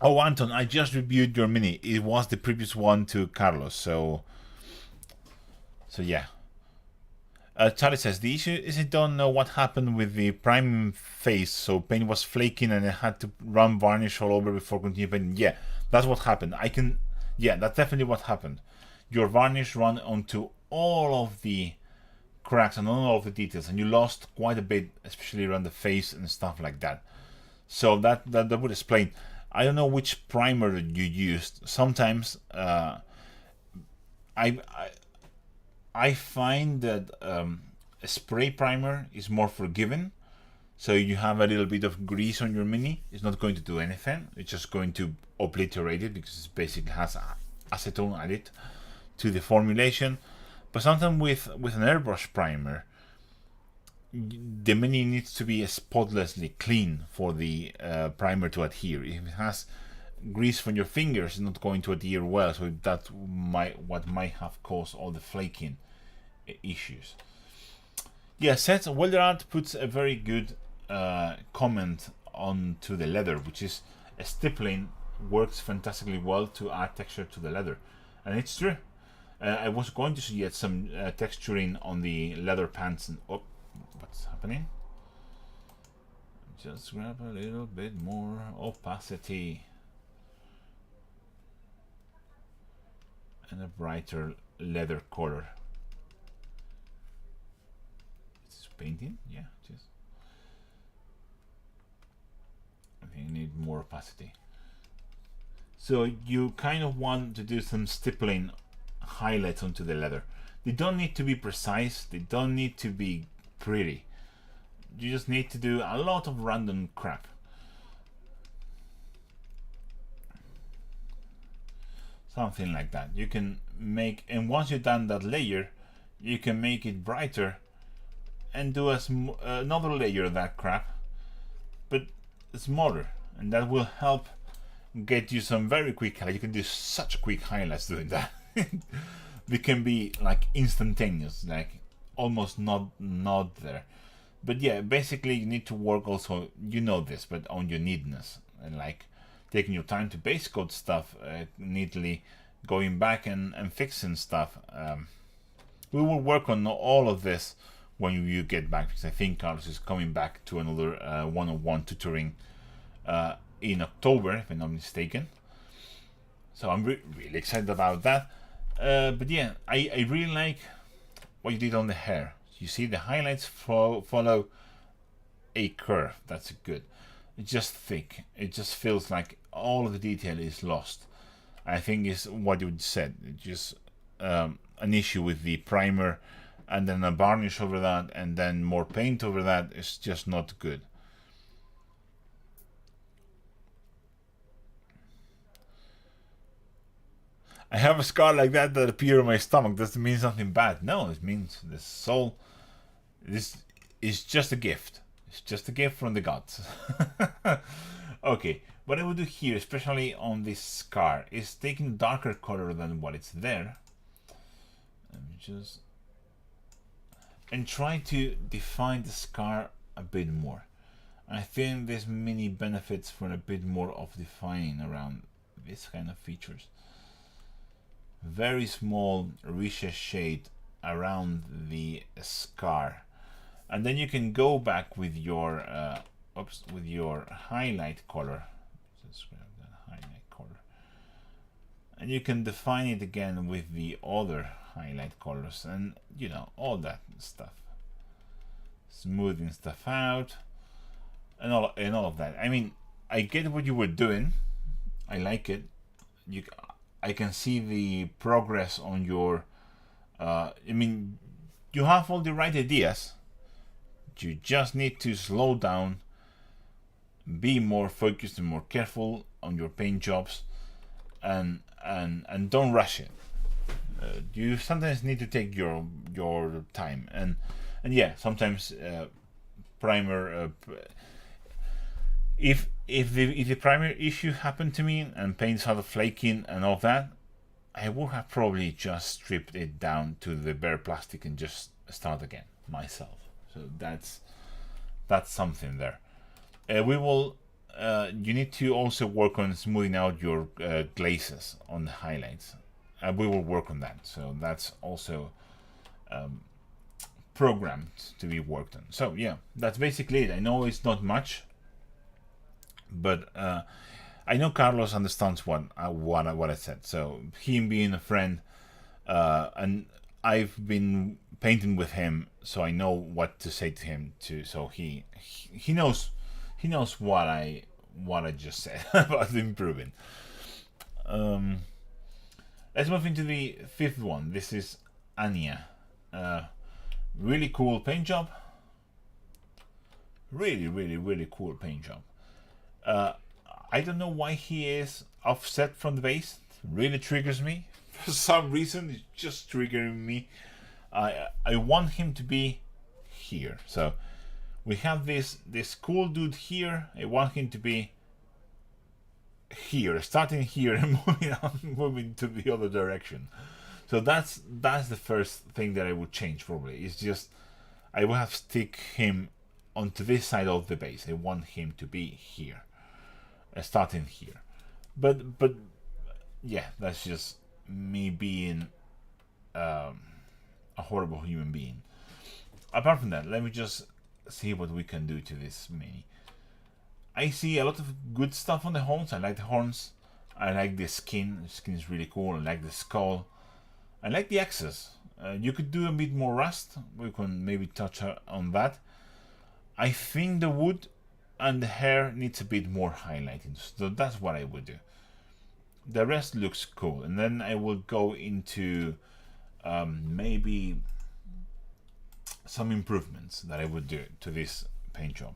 Oh, Anton, I just reviewed your mini. It was the previous one to Carlos, so yeah. Charlie says, the issue is I don't know what happened with the prime face, so paint was flaking and I had to run varnish all over before continuing painting. Yeah, that's what happened. Yeah, that's definitely what happened. Your varnish ran onto all of the cracks and all of the details, and you lost quite a bit, especially around the face and stuff like that. So that would explain. I don't know which primer you used. Sometimes I find that a spray primer is more forgiving. So you have a little bit of grease on your mini, it's not going to do anything. It's just going to obliterate it because it basically has acetone added to the formulation. But sometimes with an airbrush primer, the mini needs to be spotlessly clean for the primer to adhere. If it has grease from your fingers, it's not going to adhere well, so that's what might have caused all the flaking issues. Yeah, Seth Welderart puts a very good comment onto the leather, which is stippling works fantastically well to add texture to the leather, and it's true. I was going to suggest some texturing on the leather pants, and oh, what's happening? Just grab a little bit more opacity and a brighter leather color. It's painting, yeah. Just I think I need more opacity. So you kind of want to do some stippling highlights onto the leather. They don't need to be precise, they don't need to be pretty. You just need to do a lot of random crap. Something like that. You can make, and once you've done that layer, you can make it brighter and do another layer of that crap, but smaller, and that will help get you some very quick highlights. You can do such quick highlights doing that. They can be like instantaneous, like almost not there. But yeah, basically you need to work also, you know this, but on your neatness, and like taking your time to base coat stuff neatly, going back and fixing stuff. We will work on all of this when you get back, because I think Carlos is coming back to another one-on-one tutoring in October, if I'm not mistaken. So I'm really excited about that. But yeah, I really like what you did on the hair. You see the highlights follow a curve. That's good. It's just thick. It just feels like all of the detail is lost. I think is what you said. It's just an issue with the primer, and then a varnish over that, and then more paint over that is just not good. I have a scar like that appeared on my stomach. Does it mean something bad? No, it means the soul. This is just a gift. It's just a gift from the gods. Okay, what I would do here, especially on this scar, is taking a darker color than what it's there. Let me just... and try to define the scar a bit more. I think this mini benefits from a bit more of defining around this kind of features. Very small recessed shade around the scar, and then you can go back with your highlight color. Just grab that highlight color, and you can define it again with the other highlight colors and, you know, all that stuff. Smoothing stuff out and all of that. I mean, I get what you were doing. I like it. I can see the progress on your I mean, you have all the right ideas. You just need to slow down, be more focused and more careful on your paint jobs, and don't rush it. You sometimes need to take your time, and yeah, sometimes primer. If the primer issue happened to me and paint started flaking and all that, I would have probably just stripped it down to the bare plastic and just start again myself. So that's something there. We will. You need to also work on smoothing out your glazes on the highlights. We will work on that. So that's also programmed to be worked on. So yeah, that's basically it. I know it's not much, but I know Carlos understands what I said. So him being a friend, and I've been painting with him, so I know what to say to him too. So he knows what I just said about improving. Let's move into the fifth one. This is Anya. Really cool paint job. Really cool paint job. I don't know why he is offset from the base. It really triggers me. For some reason, it's just triggering me. I want him to be here. So we have this cool dude here. I want him to be here, starting here and moving to the other direction. So that's the first thing that I would change probably. It's just I will have stick him onto this side of the base. I want him to be here, starting here. But yeah, that's just me being a horrible human being. Apart from that, let me just see what we can do to this mini. I see a lot of good stuff on the horns. I like the horns. I like the skin. The skin is really cool. I like the skull. I like the axes. You could do a bit more rust. We can maybe touch on that. I think the wood and the hair needs a bit more highlighting. So that's what I would do. The rest looks cool. And then I will go into maybe some improvements that I would do to this paint job.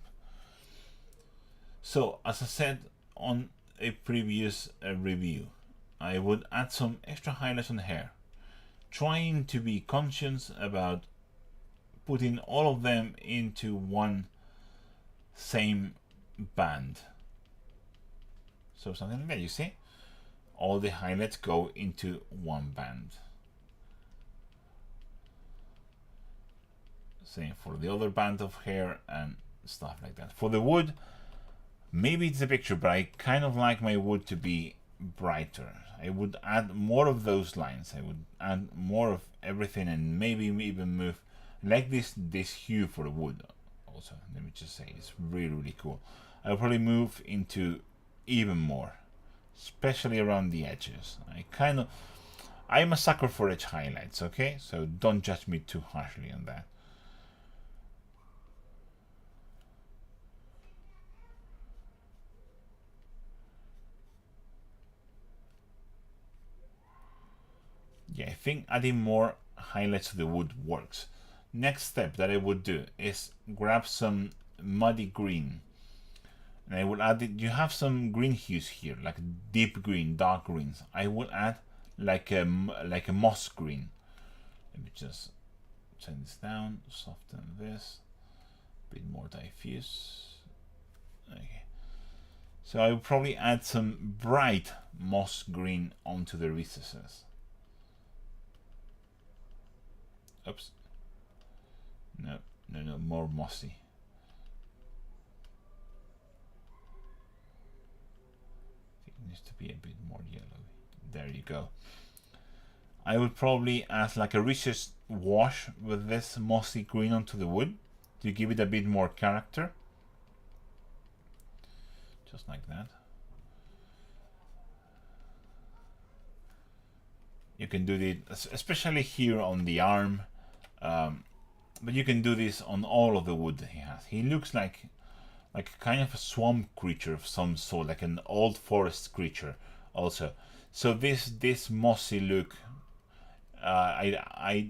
So as I said on a previous review, I would add some extra highlights on the hair, trying to be conscious about putting all of them into one same band. So something like that, you see? All the highlights go into one band. Same for the other band of hair and stuff like that. For the wood, maybe it's a picture, but I kind of like my wood to be brighter. I would add more of those lines. I would add more of everything and maybe even move like this hue for the wood also. Let me just say it's really cool. I'll probably move into even more, especially around the edges. I'm a sucker for edge highlights, okay? So don't judge me too harshly on that. Yeah, I think adding more highlights to the wood works. Next step that I would do is grab some muddy green, and I will add it. You have some green hues here, like deep green, dark greens. I will add like a moss green. Let me just turn this down, soften this, a bit more diffuse. Okay. So I will probably add some bright moss green onto the recesses. Oops. No, more mossy. It needs to be a bit more yellowy. There you go. I would probably add like a recessed wash with this mossy green onto the wood to give it a bit more character. Just like that. You can do this, especially here on the arm, but you can do this on all of the wood that he has. He looks like kind of a swamp creature of some sort, like an old forest creature also. So this mossy look, I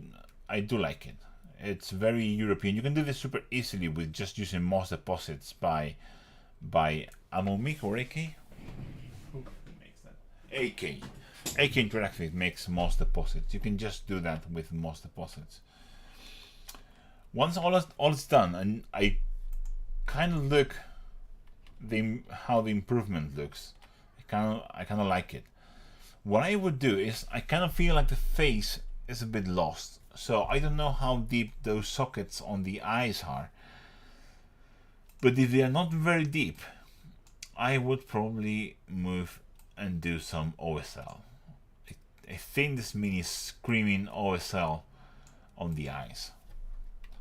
do like it. It's very European. You can do this super easily with just using moss deposits by Amomic or AK. Who makes that? AK. AK Interactive makes moss deposits. You can just do that with moss deposits. Once all is done, and I kind of look how the improvement looks, I kind of like it. What I would do is, I kind of feel like the face is a bit lost, so I don't know how deep those sockets on the eyes are, but if they are not very deep, I would probably move and do some OSL. I think this mini is screaming OSL on the eyes.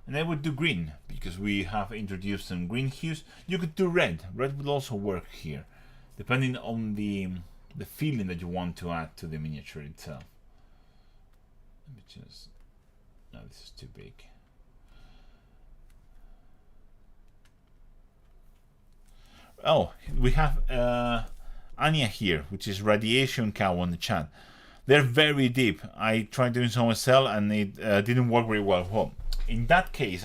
And I would do green, because we have introduced some green hues. You could do red. Red would also work here, depending on the feeling that you want to add to the miniature itself. Let me just... No, this is too big. Oh, we have Anya here, which is Radiation Cow on the chat. They're very deep. I tried doing some OSL and it didn't work very well. Well, in that case,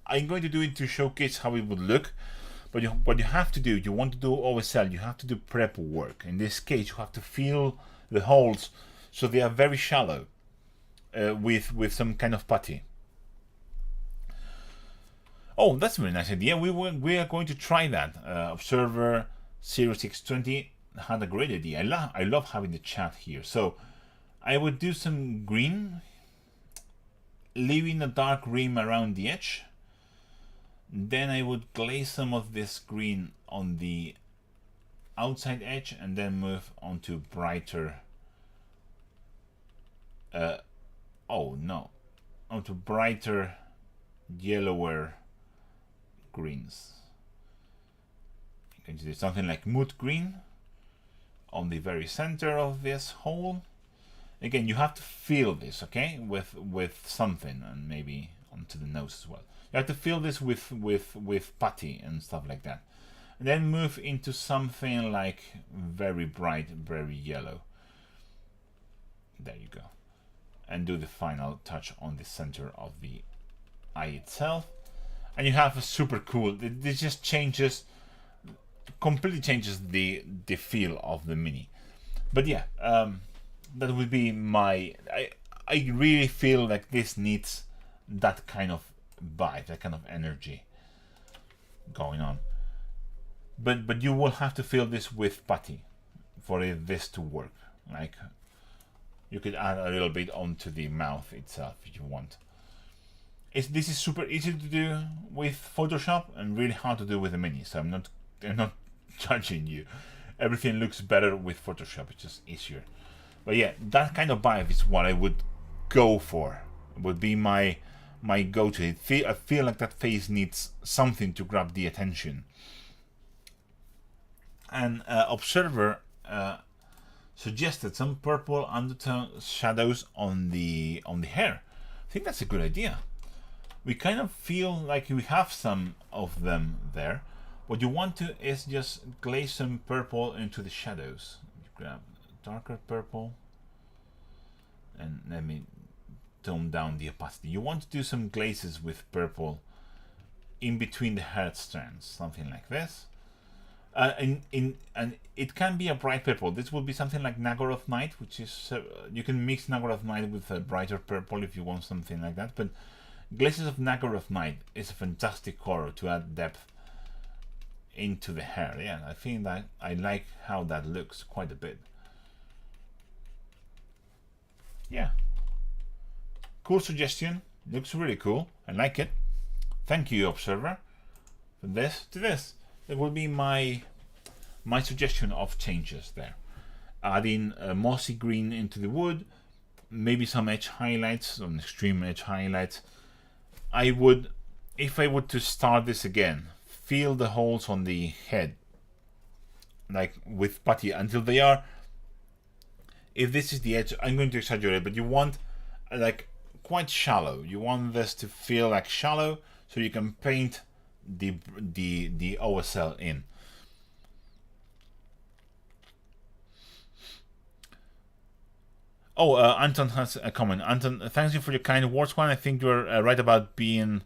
I'm going to do it to showcase how it would look. But what you have to do, you want to do OSL, you have to do prep work. In this case, you have to fill the holes so they are very shallow with some kind of putty. Oh, that's a very nice idea. We are going to try that. Observer 0620 had a great idea. I love having the chat here. So I would do some green, leaving a dark rim around the edge. Then I would glaze some of this green on the outside edge and then move on to brighter onto brighter yellower greens. You can do something like mood green on the very center of this hole. Again, you have to fill this, okay, with something, and maybe onto the nose as well. You have to fill this with putty and stuff like that, and then move into something like very bright, very yellow. There you go, and do the final touch on the center of the eye itself, and you have a super cool. This just completely changes the feel of the mini. But yeah, that would be my. I really feel like this needs that kind of vibe, that kind of energy going on. But you will have to fill this with putty for this to work. Like, you could add a little bit onto the mouth itself if you want. This is super easy to do with Photoshop and really hard to do with the mini. So I'm not judging you. Everything looks better with Photoshop. It's just easier. But yeah, that kind of vibe is what I would go for. It would be my go-to. I feel like that face needs something to grab the attention. And Observer suggested some purple undertone shadows on the hair. I think that's a good idea. We kind of feel like we have some of them there. What you want to is just glaze some purple into the shadows. Grab darker purple and let me tone down the opacity. You want to do some glazes with purple in between the hair strands, something like this. And it can be a bright purple. This will be something like Nagoroth Night, which is you can mix Nagoroth Night with a brighter purple if you want something like that. But glazes of Nagoroth Night is a fantastic color to add depth into the hair. Yeah, I think that I like how that looks quite a bit. Yeah, cool suggestion. Looks really cool. I like it. Thank you, Observer. From this to this, that will be my suggestion of changes there. Adding mossy green into the wood, maybe some edge highlights, some extreme edge highlights. I would, if I were to start this again, fill the holes on the head like with putty until they are if this is the edge, I'm going to exaggerate, but you want like quite shallow. You want this to feel like shallow, so you can paint the OSL in. Oh, Anton has a comment. Anton, thanks you for your kind words, Juan. I think you're right about being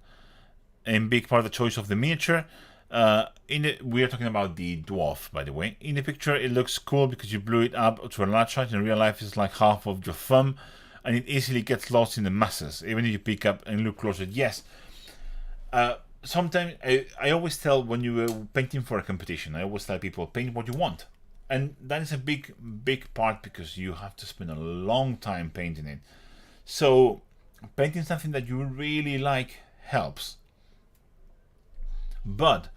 a big part of the choice of the miniature. We are talking about the dwarf, by the way. In the picture, it looks cool because you blew it up to a large size. In real life, it's like half of your thumb, and it easily gets lost in the masses, even if you pick up and look closer. Yes. Sometimes I always tell, when you are painting for a competition, I always tell people, paint what you want. And that is a big part, because you have to spend a long time painting it. So painting something that you really like helps. But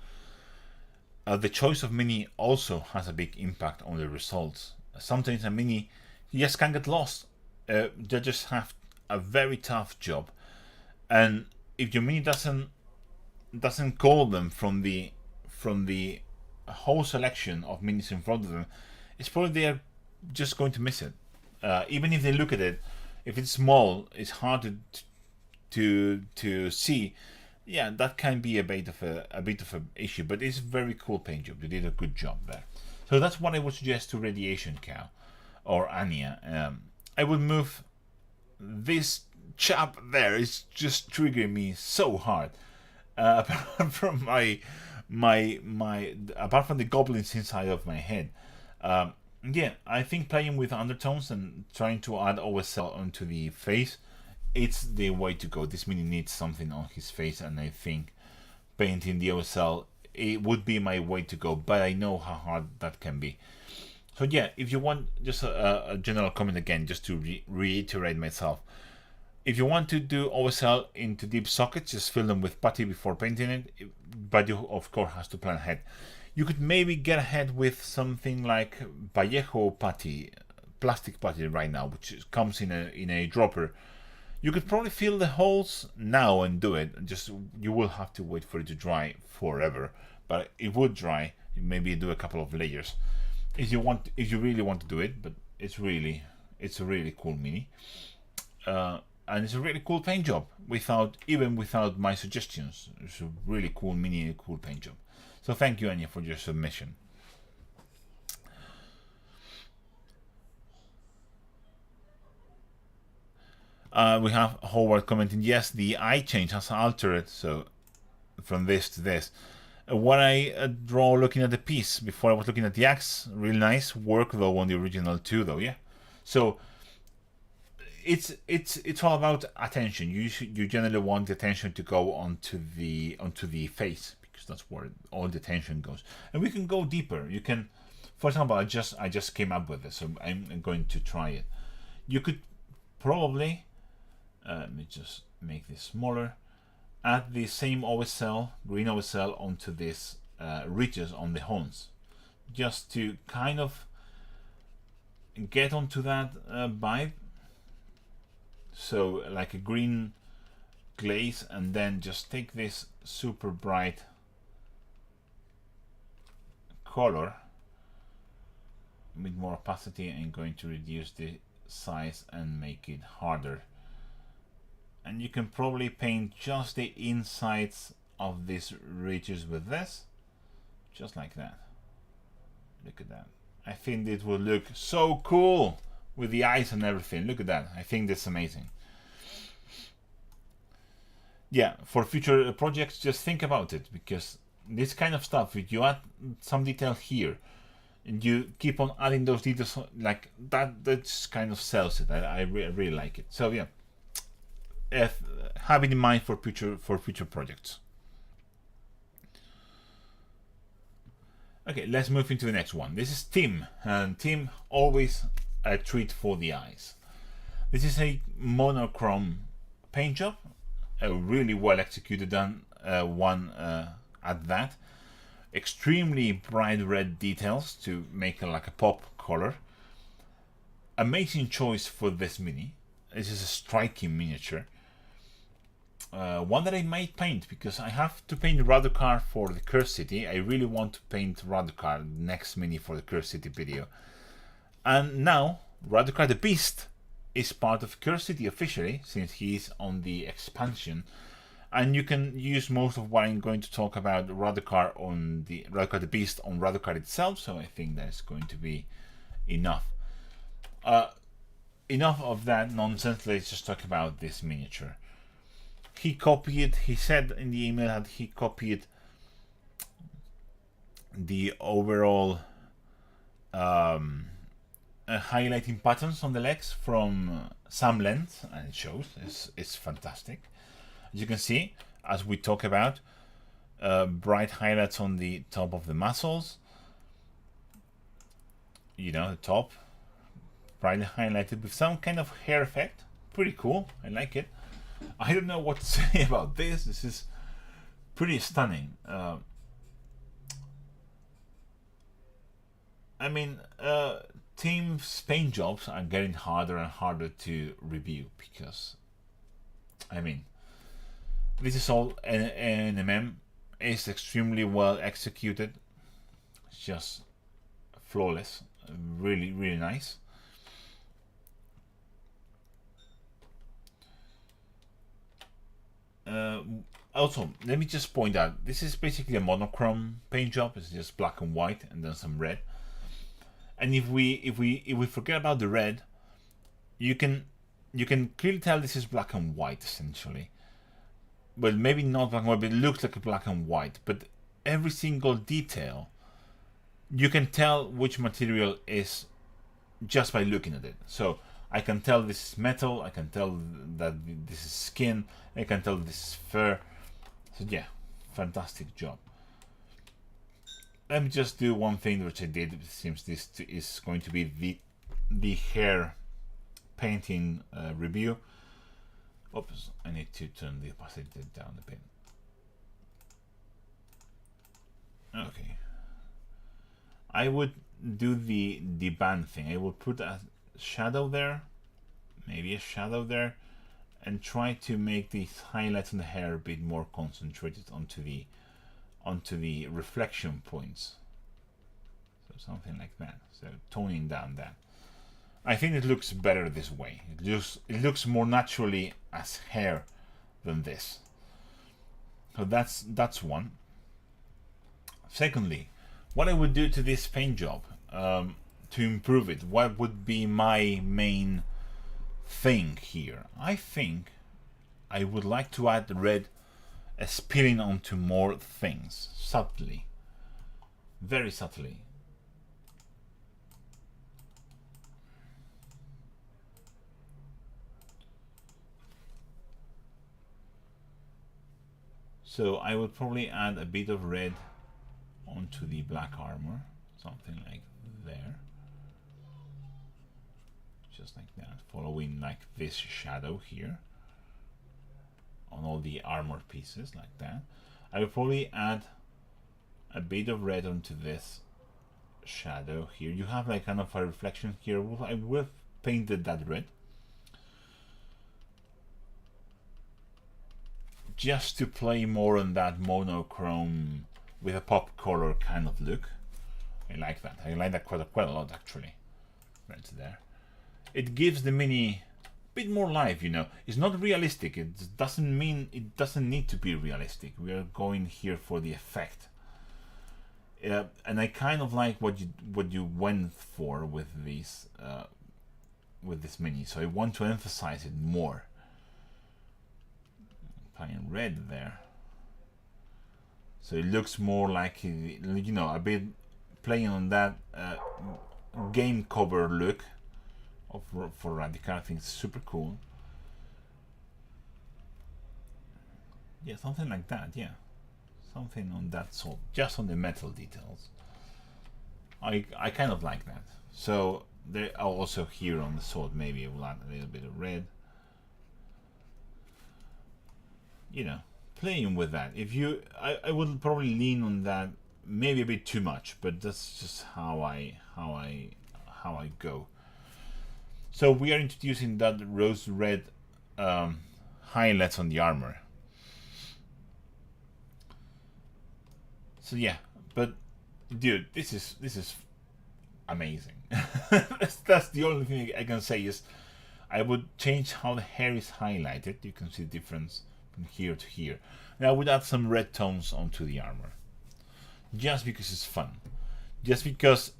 the choice of mini also has a big impact on the results. Sometimes a mini, you just can get lost. They just have a very tough job, and if your mini doesn't call them from the whole selection of minis in front of them, it's probably they're just going to miss it. Even if they look at it, if it's small, it's hard to see. Yeah, that can be a bit of a issue, but it's a very cool paint job. You did a good job there. So that's what I would suggest to Radiation Cow or Anya. I would move this chap there. It's just triggering me so hard. Apart from apart from the goblins inside of my head. Yeah, I think playing with undertones and trying to add OSL onto the face, it's the way to go. This mini needs something on his face, and I think painting the OSL, it would be my way to go, but I know how hard that can be. So yeah, if you want just a general comment again, just to reiterate myself, if you want to do OSL into deep sockets, just fill them with putty before painting it, but you of course have to plan ahead. You could maybe get ahead with something like Vallejo putty, plastic putty right now, which comes in a dropper. You could probably fill the holes now and do it. Just you will have to wait for it to dry forever, but it would dry. Maybe do a couple of layers if you really want to do it. But it's a really cool mini, and it's a really cool paint job without my suggestions. It's a really cool mini, cool paint job. So thank you, Anya, for your submission. We have Howard commenting, yes, the eye change has altered, so from this to this. What I draw looking at the piece before I was looking at the axe, really nice work though on the original too, though, yeah. So it's all about attention. You generally want the attention to go onto the face, because that's where all the attention goes. And we can go deeper. You can, for example, I just came up with this, so I'm going to try it. You could probably let me just make this smaller. Add the same OSL, green OSL, onto these ridges on the horns, just to kind of get onto that vibe. So like a green glaze, and then just take this super bright color with more opacity, and going to reduce the size and make it harder. And you can probably paint just the insides of these ridges with this, just like that. Look at that. I think it will look so cool with the eyes and everything. Look at that. I think that's amazing. Yeah, for future projects, just think about it, because this kind of stuff, if you add some detail here and you keep on adding those details like that, that's kind of sells it. I really like it. So yeah, have it in mind for future projects. Okay, let's move into the next one. This is Tim, and Tim, always a treat for the eyes. This is a monochrome paint job, a really well executed one at that. Extremely bright red details to make it like a pop color. Amazing choice for this mini. This is a striking miniature. One that I might paint, because I have to paint Radukar for the Cursed City. I really want to paint Radukar next mini for the Cursed City video. And now Radukar the Beast is part of Curse City officially, since he's on the expansion. And you can use most of what I'm going to talk about Radukar the Beast on Radukar itself, so I think that's going to be enough. Enough of that nonsense, let's just talk about this miniature. He said in the email that he copied the overall highlighting patterns on the legs from Sam Lent, and it shows. It's fantastic. As you can see, as we talk about, bright highlights on the top of the muscles. You know, the top, brightly highlighted with some kind of hair effect. Pretty cool. I like it. I don't know what to say about this. This is pretty stunning. I mean, teams' paint jobs are getting harder and harder to review because, I mean, this is all NMM. It's extremely well executed. It's just flawless. Really, really nice. Also, let me just point out, this is basically a monochrome paint job. It's just black and white and then some red. And if we forget about the red, you can clearly tell this is black and white essentially. But maybe not black and white, but it looks like a black and white. But every single detail, you can tell which material is just by looking at it. So I can tell this is metal, I can tell that this is skin, I can tell this is fur. So yeah, fantastic job. Let me just do one thing which I did. It seems this is going to be the hair painting review. Oops, I need to turn the opacity down a bit. Okay. I would do the band thing. I will put a shadow there, maybe a shadow there, and try to make the highlights on the hair a bit more concentrated onto the reflection points. So something like that. So toning down that. I think it looks better this way. It looks more naturally as hair than this. So that's one. Secondly, what I would do to this paint job to improve it. What would be my main thing here? I think I would like to add red spilling onto more things subtly, very subtly. So I would probably add a bit of red onto the black armor, something like there, just like that, following like this shadow here on all the armor pieces like that. I would probably add a bit of red onto this shadow here. You have like kind of a reflection here. I would have painted that red just to play more on that monochrome with a pop color kind of look. I like that. I like that quite a lot actually. Right there. It gives the mini a bit more life, you know. It's not realistic. It doesn't mean it doesn't need to be realistic. We are going here for the effect. And I kind of like what you went for with this mini. So I want to emphasize it more. Applying red there. So it looks more like, you know, a bit playing on that game cover look for Radukar. I think it's super cool. Yeah, something like that, yeah. Something on that sort, just on the metal details. I kind of like that. So there are also here on the sword, maybe I will add a little bit of red. You know, playing with that. If you, I would probably lean on that maybe a bit too much, but that's just how I go. So we are introducing that rose red highlights on the armor. So yeah, but dude, this is amazing. That's the only thing I can say is I would change how the hair is highlighted. You can see the difference from here to here. And I would add some red tones onto the armor. Just because it's fun. Just because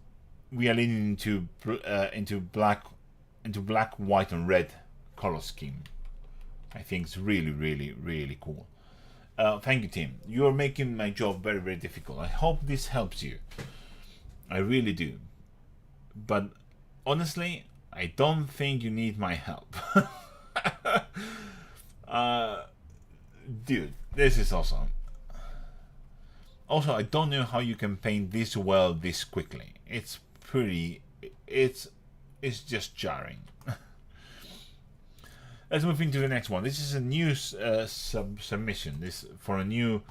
we are leaning into black, white, and red color scheme. I think it's really, really, really cool. Thank you, Tim. You are making my job very, very difficult. I hope this helps you. I really do. But honestly, I don't think you need my help. Dude, this is awesome. Also, I don't know how you can paint this well this quickly. It's pretty... It's just jarring. Let's move into the next one. This is a new submission. This for a new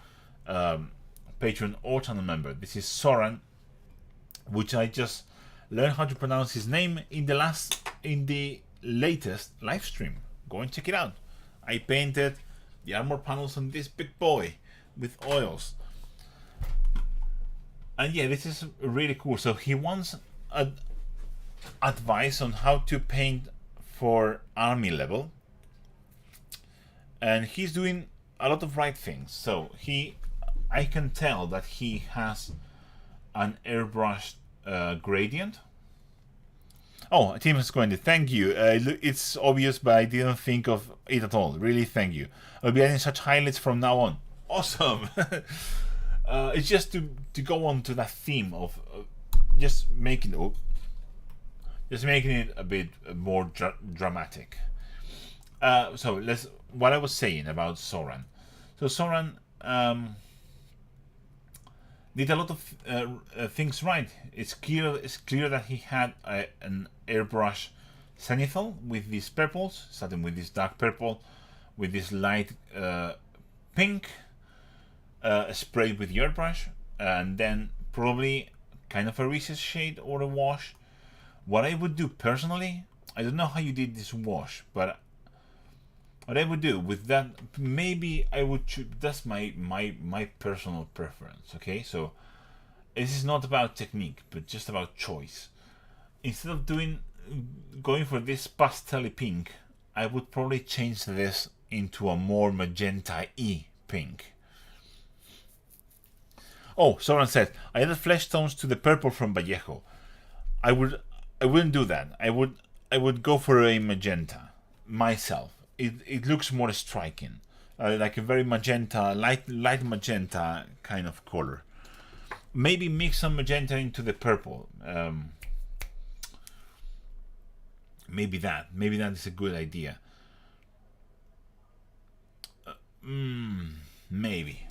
patron or channel member. This is Soran, which I just learned how to pronounce his name in the latest live stream. Go and check it out. I painted the armor panels on this big boy with oils. And yeah, this is really cool. So he wants advice on how to paint for army level. And he's doing a lot of right things. So I can tell that he has an airbrushed gradient. Oh, Tim is going to thank you. It's obvious, but I didn't think of it at all. Really, thank you. I'll be adding such highlights from now on. Awesome. It's just to go on to that theme of just making it a bit more dramatic. So what I was saying about Soran. So Soran did a lot of things right. It's clear that he had an airbrush zenithal with these purples, starting with this dark purple, with this light pink, sprayed with the airbrush, and then probably kind of a recessed shade or a wash. What I would do personally, I don't know how you did this wash, but what I would do with that, maybe I would choose, that's my personal preference, okay? So this is not about technique, but just about choice. Instead of going for this pastel pink, I would probably change this into a more magenta-y pink. Oh, Soren said, I added flesh tones to the purple from Vallejo. I wouldn't do that. I would go for a magenta myself. It looks more striking, like a very magenta, light magenta kind of color. Maybe mix some magenta into the purple. Maybe that is a good idea. Maybe.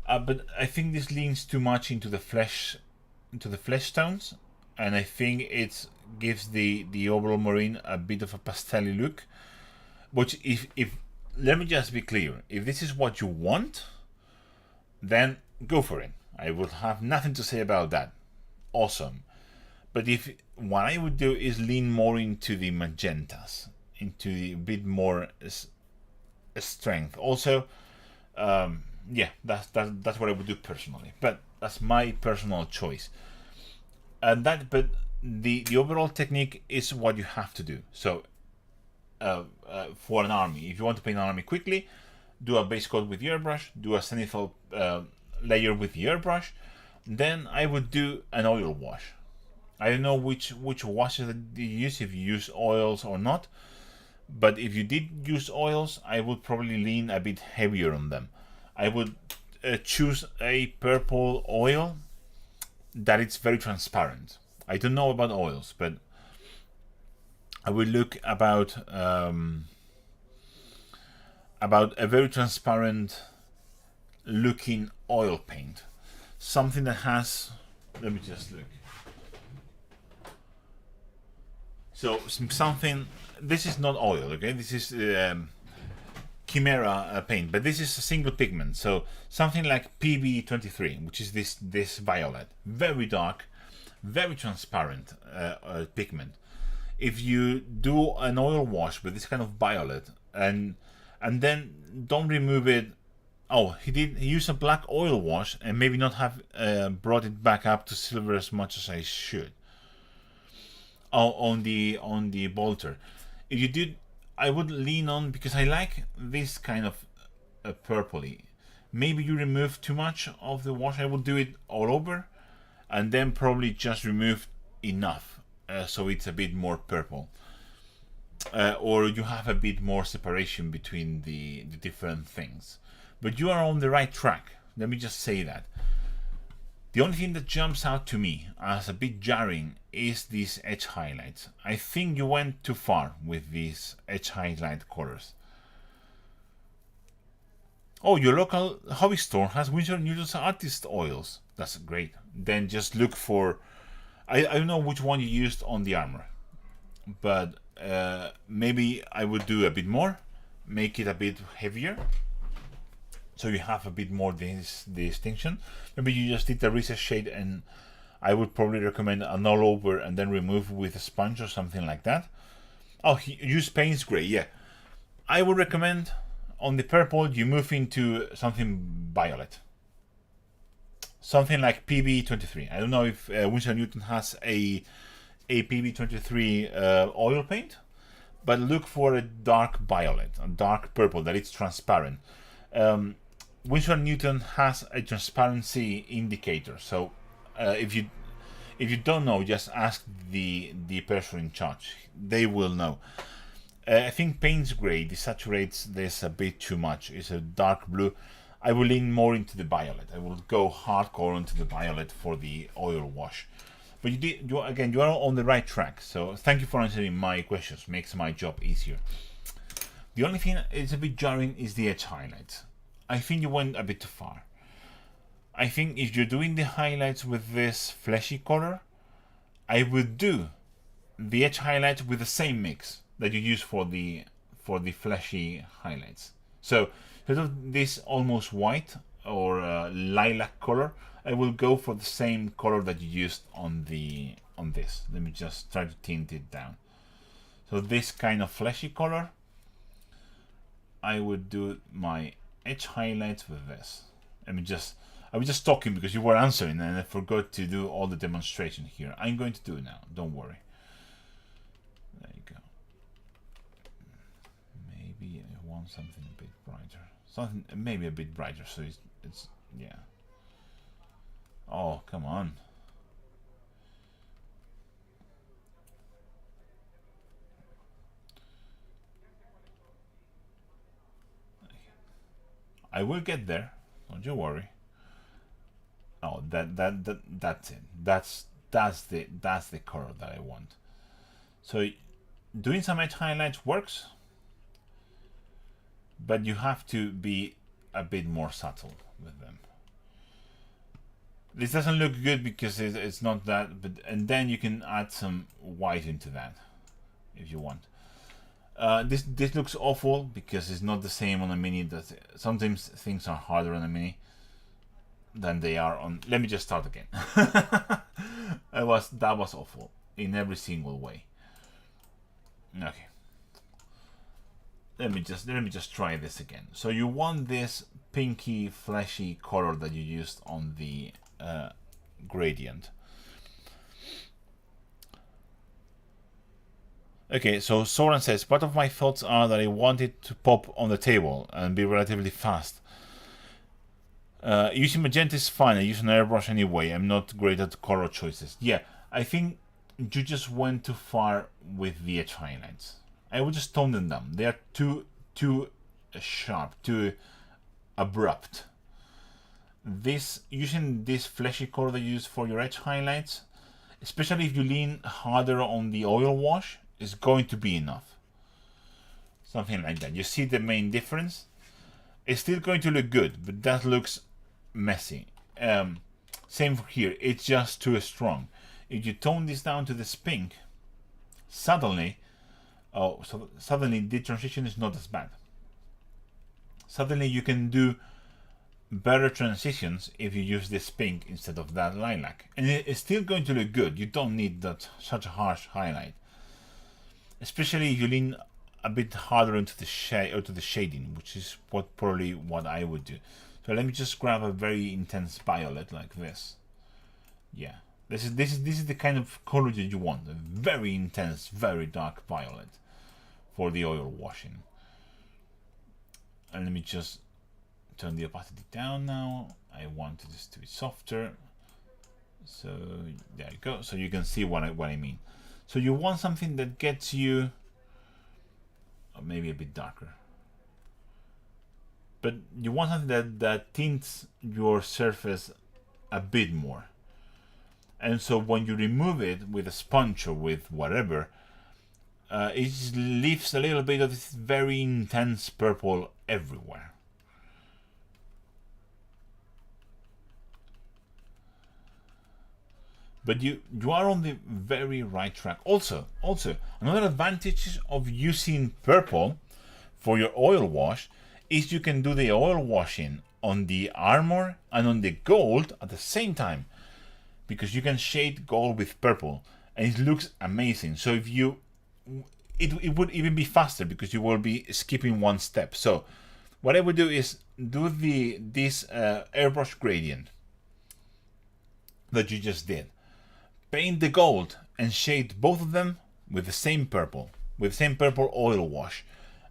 But I think this leans too much into the flesh tones, and I think it gives the overall marine a bit of a pastel-y look. Which, if let me just be clear, if this is what you want, then go for it. I would have nothing to say about that. Awesome. But if what I would do is lean more into the magentas, into a bit more strength. Also, yeah, that's what I would do personally. But that's my personal choice. But the overall technique is what you have to do. So for an army, if you want to paint an army quickly, do a base coat with the airbrush, do a zenithal layer with the airbrush. Then I would do an oil wash. I don't know which washes that you use, if you use oils or not. But if you did use oils, I would probably lean a bit heavier on them. I would choose a purple oil that it's very transparent. I don't know about oils, but I will look about a very transparent looking oil paint. Something that has, let me just look. So something, this is not oil, okay? This is Chimera paint, but this is a single pigment. So something like PB23, which is this violet, very dark, very transparent pigment. If you do an oil wash with this kind of violet and then don't remove it Oh, he used a black oil wash and maybe not have brought it back up to silver as much as I should. Oh, on the bolter. If you did, I would lean on, because I like this kind of purpley. Maybe you remove too much of the wash. I will do it all over, and then probably just remove enough so it's a bit more purple. Or you have a bit more separation between the different things. But you are on the right track. Let me just say that. The only thing that jumps out to me as a bit jarring is these edge highlights. I think you went too far with these edge highlight colors. Oh, your local hobby store has Winsor Newton's artist oils. That's great. Then just look for... I don't know which one you used on the armor, but maybe I would do a bit more, make it a bit heavier, so you have a bit more this distinction. Maybe you just did the recess shade, and I would probably recommend an all over and then remove with a sponge or something like that. Oh, use Payne's Gray, yeah. I would recommend on the purple you move into something violet. Something like PB23. I don't know if Winsor Newton has a PB23 oil paint, but look for a dark violet, a dark purple that is transparent. Winsor Newton has a transparency indicator, so if you don't know, just ask the person in charge. They will know. I think Payne's Gray desaturates this a bit too much. It's a dark blue. I will lean more into the violet. I will go hardcore into the violet for the oil wash. But you are on the right track. So thank you for answering my questions. Makes my job easier. The only thing that is a bit jarring is the edge highlights. I think you went a bit too far. I think if you're doing the highlights with this fleshy color, I would do the edge highlights with the same mix that you use for the fleshy highlights. So instead of this almost white or lilac color, I will go for the same color that you used on this. Let me just try to tint it down. So this kind of fleshy color, I would do my edge highlights with this. I was just talking because you were answering and I forgot to do all the demonstration here. I'm going to do it now, don't worry. There you go. Maybe I want something a bit brighter. Something maybe a bit brighter, so it's yeah. Oh, come on. I will get there, don't you worry. Oh, that's it. That's the color that I want. So doing some edge highlights works, but you have to be a bit more subtle with them. This doesn't look good because it's not that, and then you can add some white into that if you want. This looks awful because it's not the same on a mini. Sometimes things are harder on a mini than they are on. Let me just start again. That was awful in every single way. Okay. Let me just try this again. So you want this pinky fleshy color that you used on the gradient. Okay, so Soren says, part of my thoughts are that I want it to pop on the table and be relatively fast. Using magenta is fine. I use an airbrush anyway. I'm not great at color choices. Yeah, I think you just went too far with the edge highlights. I would just tone them down. They are too sharp, too abrupt. Using this fleshy color that you use for your edge highlights, especially if you lean harder on the oil wash, is going to be enough. Something like that. You see the main difference? It's still going to look good, but that looks messy. Same for here. It's just too strong. If you tone this down to this pink, suddenly the transition is not as bad. Suddenly you can do better transitions if you use this pink instead of that lilac, and it's still going to look good. You don't need such a harsh highlight, especially if you lean a bit harder into the shade or to the shading, which is probably what I would do. So let me just grab a very intense violet like this. Yeah, this is the kind of color that you want, a very intense, very dark violet for the oil washing. And let me just turn the opacity down now. I want this to be softer. So there you go. So you can see what I mean. So you want something that gets you maybe a bit darker, but you want something that tints your surface a bit more. And so when you remove it with a sponge or with whatever, it just leaves a little bit of this very intense purple everywhere. But you are on the very right track. Also, another advantage of using purple for your oil wash is you can do the oil washing on the armor and on the gold at the same time, because you can shade gold with purple and it looks amazing. So if you, it would even be faster because you will be skipping one step. So what I would do is do this airbrush gradient that you just did. Paint the gold and shade both of them with the same purple, oil wash,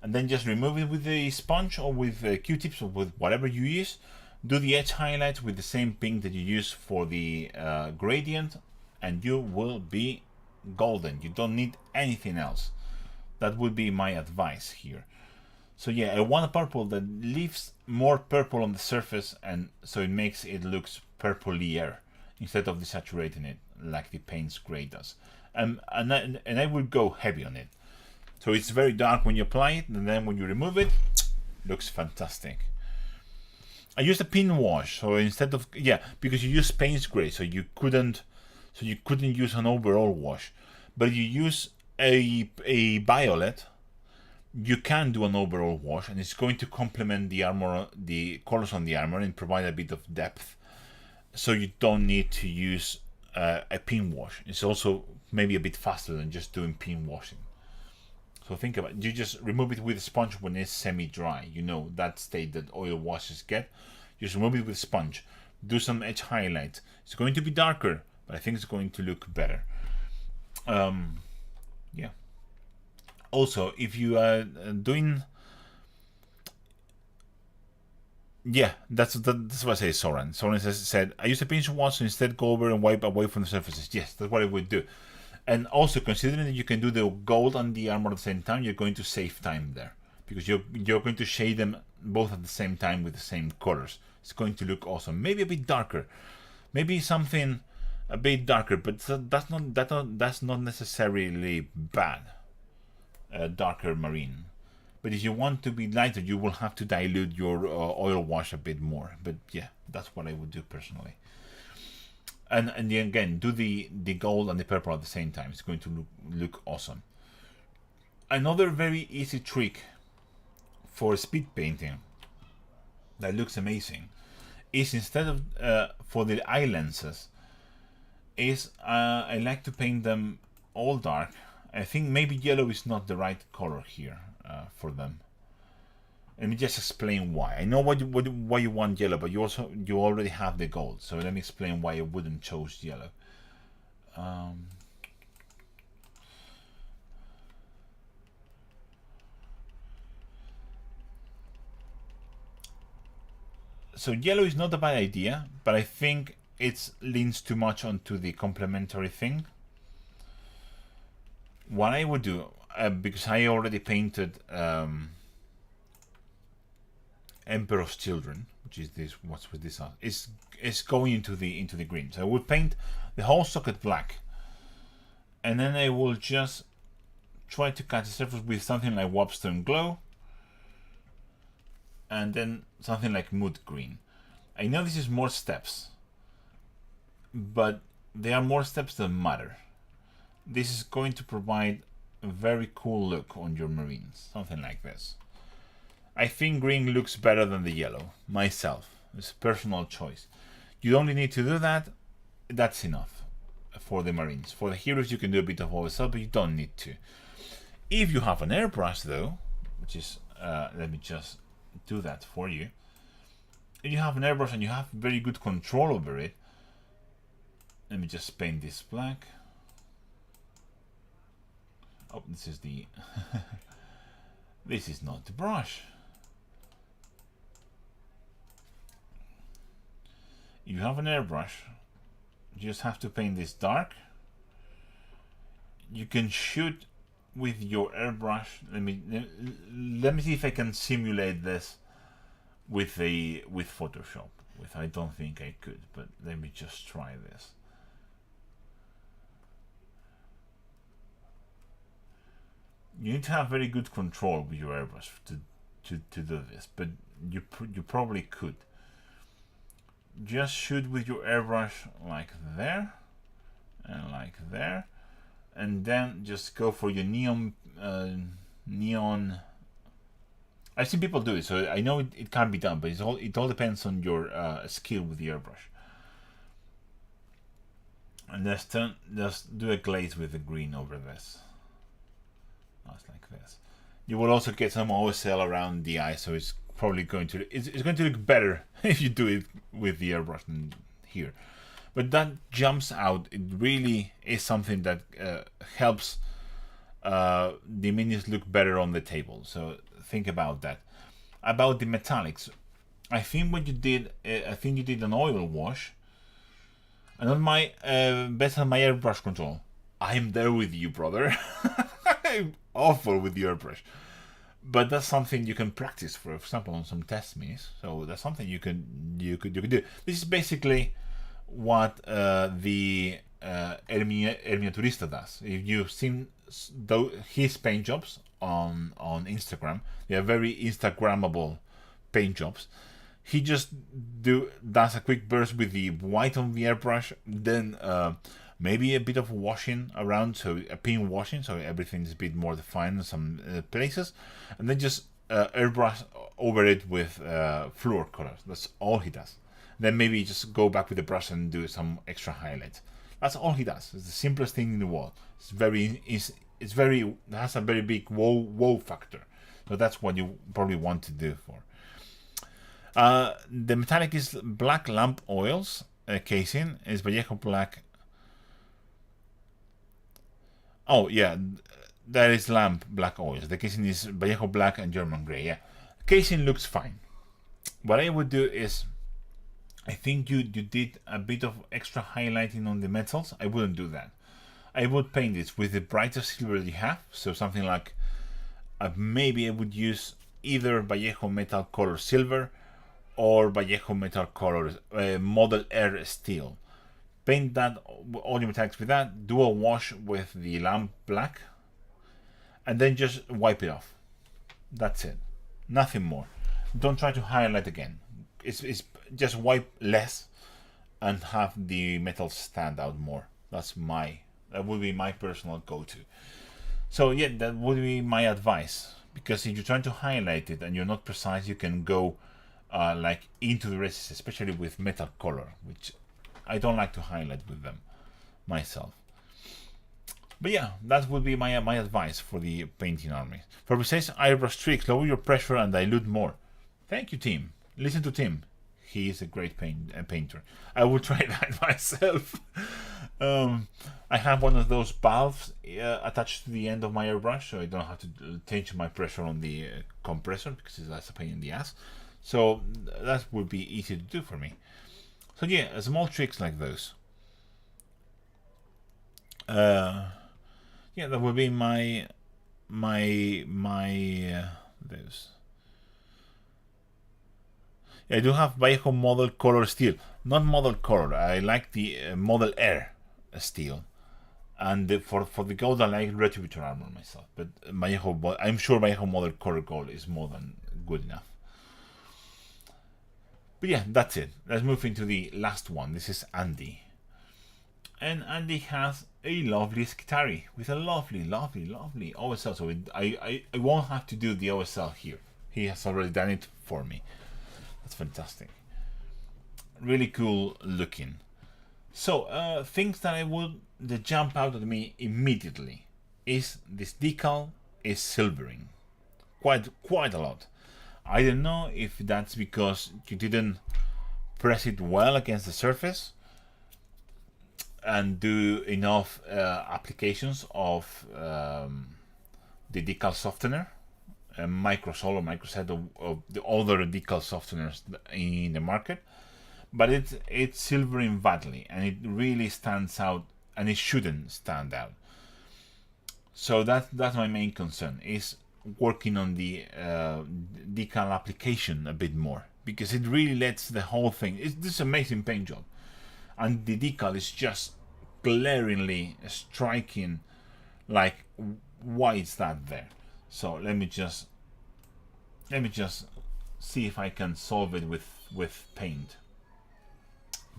and then just remove it with a sponge or with Q-tips or with whatever you use. Do the edge highlights with the same pink that you use for the gradient, and you will be golden. You don't need anything else. That would be my advice here. So yeah, I want a purple that leaves more purple on the surface, and so it makes it looks purplier instead of desaturating it like the paint's gray does. And I would go heavy on it. So it's very dark when you apply it, and then when you remove it, looks fantastic. I used a pin wash, so instead of, yeah, because you use paint's gray, so you couldn't use an overall wash. But if you use a violet, you can do an overall wash, and it's going to complement the armor, the colors on the armor, and provide a bit of depth. So you don't need to use a pin wash. It's also maybe a bit faster than just doing pin washing. So think about it. You just remove it with a sponge when it's semi-dry. You know that state that oil washes get. Just remove it with a sponge. Do some edge highlights. It's going to be darker, but I think it's going to look better. Yeah. Also, if you are doing, yeah, that's what I say. Soren said, I use a pinch wash, so instead go over and wipe away from the surfaces. Yes, that's what I would do. And also, considering that you can do the gold and the armor at the same time, you're going to save time there, because you're going to shade them both at the same time with the same colors. It's going to look awesome. Maybe a bit darker, maybe something a bit darker, but that's not necessarily bad. Darker marine. But if you want to be lighter, you will have to dilute your oil wash a bit more. But yeah, that's what I would do personally. And then again, do the gold and the purple at the same time. It's going to look awesome. Another very easy trick for speed painting that looks amazing is, instead of for the eye lenses, is I like to paint them all dark. I think maybe yellow is not the right color here for them. Let me just explain why. I know why you want yellow, but you already have the gold. So let me explain why I wouldn't choose yellow. So yellow is not a bad idea, but I think it leans too much onto the complementary thing. What I would do, because I already painted Emperor's Children, which is this. What's with this? Is going into the green. So I would paint the whole socket black, and then I will just try to catch the surface with something like Wobstone Glow, and then something like Mood Green. I know this is more steps, but there are more steps that matter. This is going to provide a very cool look on your marines, something like this. I think green looks better than the yellow, myself. It's a personal choice. You only need to do that. That's enough for the marines. For the heroes, you can do a bit of OSL, but you don't need to. If you have an airbrush though, which is, let me just do that for you. If you have an airbrush and you have very good control over it, let me just paint this black. Oh, this is the this is not the brush. You have an airbrush, you just have to paint this dark. You can shoot with your airbrush. Let me see if I can simulate this with Photoshop. I don't think I could, but let me just try this. You need to have very good control with your airbrush to do this, but you probably could. Just shoot with your airbrush like there and like there, and then just go for your neon. I've seen people do it, so I know it can be done, but it all depends on your skill with the airbrush. And just do a glaze with the green over this. That's like this. You will also get some OSL around the eye, so it's probably going to look better if you do it with the airbrush than here. But that jumps out. It really is something that helps the minis look better on the table. So think about that. About the metallics, I think what you did, I think you did an oil wash. And on my based on my airbrush control, I'm there with you, brother. I'm awful with the airbrush, but that's something you can practice. For example, on some test minis. So that's something you could do. This is basically what the Miniaturista does. If you've seen his paint jobs on Instagram, they are very Instagrammable paint jobs. He just does a quick burst with the white on the airbrush, then maybe a bit of washing around, so a pin washing, so everything's a bit more defined in some places, and then just airbrush over it with fluor colors. That's all he does. Then maybe just go back with the brush and do some extra highlights. That's all he does. It's the simplest thing in the world. It has a very big wow factor. So that's what you probably want to do for. The metallic is black lamp oils. Casing is Vallejo black. Oh yeah, that is lamp black oils. The casing is Vallejo black and German gray. Yeah, casing looks fine. What I would do is, I think you did a bit of extra highlighting on the metals. I wouldn't do that. I would paint this with the brighter silver you have. So something like, maybe I would use either Vallejo metal color silver or Vallejo metal color Model R steel. Paint that, all your metallics with that, do a wash with the lamp black, and then just wipe it off. That's it. Nothing more. Don't try to highlight again. It's just wipe less and have the metals stand out more. That would be my personal go-to. So yeah, that would be my advice. Because if you're trying to highlight it and you're not precise, you can go like into the recesses, especially with metal color, which I don't like to highlight with them myself. But yeah, that would be my advice for the painting army. For precise airbrush tricks, lower your pressure and dilute more. Thank you, Tim. Listen to Tim. He is a great painter. I will try that myself. I have one of those valves attached to the end of my airbrush, so I don't have to change my pressure on the compressor, because that's a pain in the ass. So that would be easy to do for me. So yeah, small tricks like those. Yeah, that would be my those. Yeah, I do have Vallejo model color steel, not model color. I like the Model R steel, and for the gold I like Retributor armor myself. But Vallejo, I'm sure Vallejo model color gold is more than good enough. But yeah, that's it. Let's move into the last one. This is Andy. And Andy has a lovely Skitari with a lovely OSL. So I won't have to do the OSL here. He has already done it for me. That's fantastic. Really cool looking. So things that jump out at me immediately is this decal is silvering quite a lot. I don't know if that's because you didn't press it well against the surface and do enough applications of the decal softener, microsol or microset of the other decal softeners in the market, but it's silvering badly, and it really stands out, and it shouldn't stand out. So that's my main concern, is working on the decal application a bit more, because it really lets the whole thing. It's this amazing paint job, and the decal is just glaringly striking, like, why is that there? So let me just see if I can solve it with paint.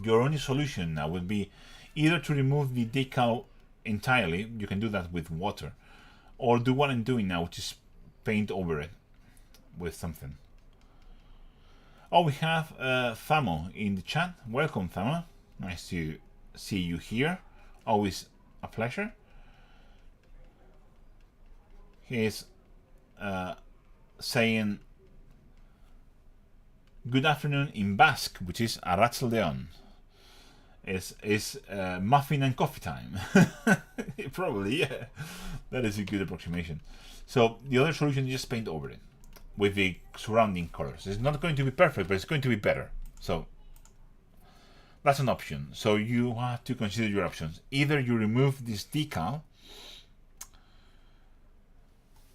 Your only solution now would be either to remove the decal entirely. You can do that with water, or do what I'm doing now, which is paint over it with something. Oh, we have Thamo in the chat. Welcome, Thamo. Nice to see you here. Always a pleasure. He is saying good afternoon in Basque, which is Arratsaldeon. Is muffin and coffee time. Probably, yeah. That is a good approximation. So the other solution is just paint over it with the surrounding colors. It's not going to be perfect, but it's going to be better. So that's an option. So you have to consider your options. Either you remove this decal.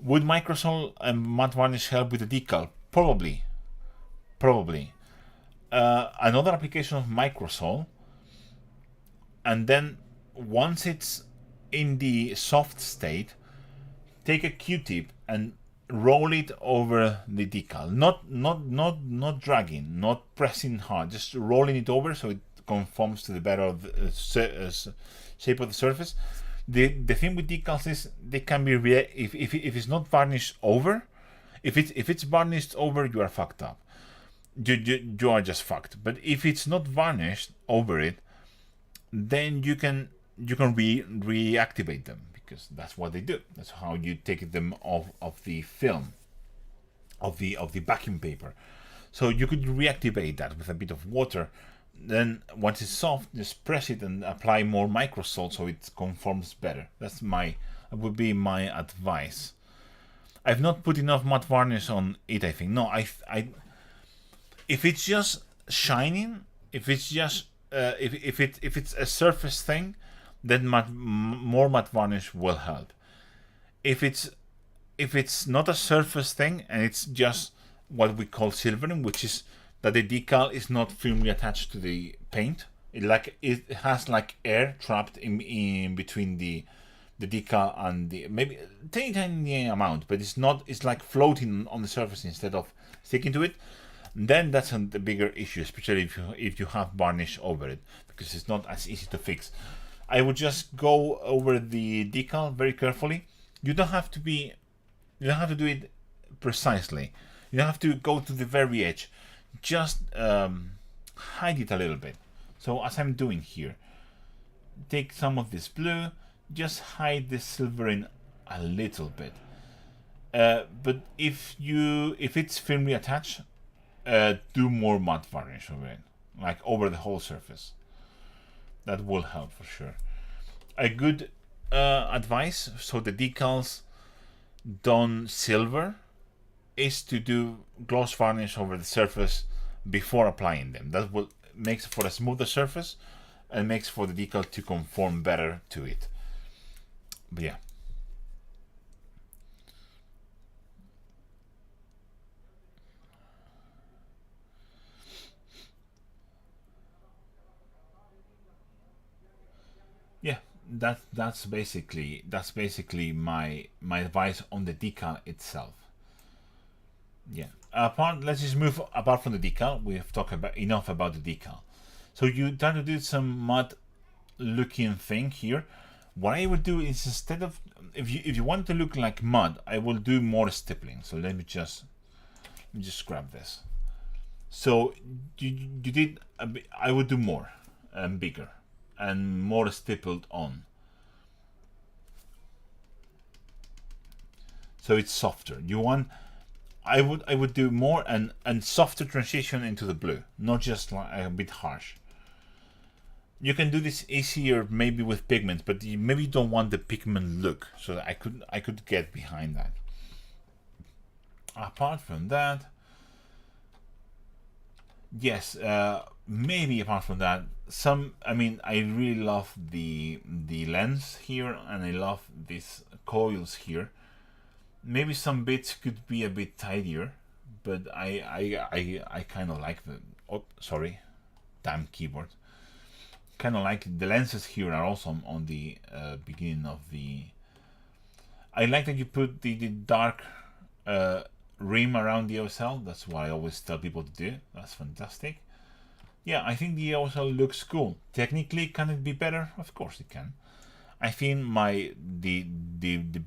Would microsol and matte varnish help with the decal? Probably. Another application of microsol, and then once it's in the soft state, take a Q-tip and roll it over the decal. Not dragging, not pressing hard, just rolling it over so it conforms to the better of the shape of the surface. The thing with decals is they can be if it's not varnished over, if it's varnished over, you are fucked up. You are just fucked. But if it's not varnished over it, then you can reactivate them, because that's what they do. That's how you take them off of the film, of the backing paper. So you could reactivate that with a bit of water. Then once it's soft, just press it and apply more microsol so it conforms better. That would be my advice. I've not put enough matte varnish on it, I think. No, I if it's just shining, if it's just if it's a surface thing, then more matte varnish will help. If it's not a surface thing and it's just what we call silvering, which is that the decal is not firmly attached to the paint. It has like air trapped in between the decal and the, maybe tiny amount, but it's not. It's like floating on the surface instead of sticking to it. Then that's a bigger issue, especially if you have varnish over it, because it's not as easy to fix. I would just go over the decal very carefully. You don't have to do it precisely. You don't have to go to the very edge. Just hide it a little bit. So as I'm doing here, take some of this blue, just hide the silvering a little bit. But if it's firmly attached, do more matte varnish over it, like over the whole surface. That will help for sure. A good advice, so the decals don't silver, is to do gloss varnish over the surface before applying them. That will makes for a smoother surface and makes for the decal to conform better to it. But yeah. Yeah, that's basically my advice on the decal itself. Yeah. Let's just move apart from the decal. We have talked enough about the decal. So you try to do some matte looking thing here. What I would do is, instead of, if you want to look like mud, I will do more stippling. So let me just grab this. So you did I would do more and bigger and more stippled on. so it's softer. You want, I would do more and softer transition into the blue, not just like a bit harsh. You can do this easier maybe with pigments, but you maybe don't want the pigment look. So I could get behind that. Apart from that, yes, maybe apart from that, I mean, I really love the lens here, and I love these coils here. Maybe some bits could be a bit tidier, but I kind of like the. Oh, sorry, damn keyboard. Kind of like the lenses here are also on the beginning of the. I like that you put the dark rim around the OSL. That's what I always tell people to do. That's fantastic. Yeah, I think the OSL looks cool. Technically, can it be better? Of course it can. I think the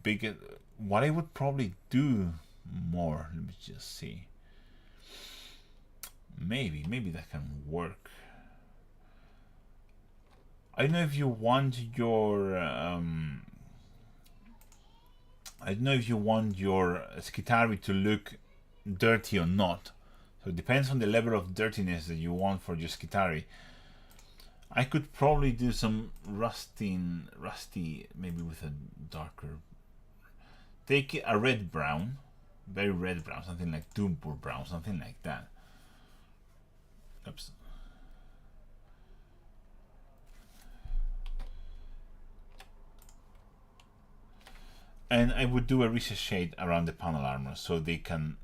biggest, what I would probably do more. Let me just see. Maybe that can work. I don't know if you want your I don't know if you want your Skitari to look dirty or not. So it depends on the level of dirtiness that you want for your Skitari. I could probably do some rusty, maybe with a darker. Take a red brown, very red brown, something like Doompur brown, something like that. Oops. And I would do a recess shade around the panel armor so they can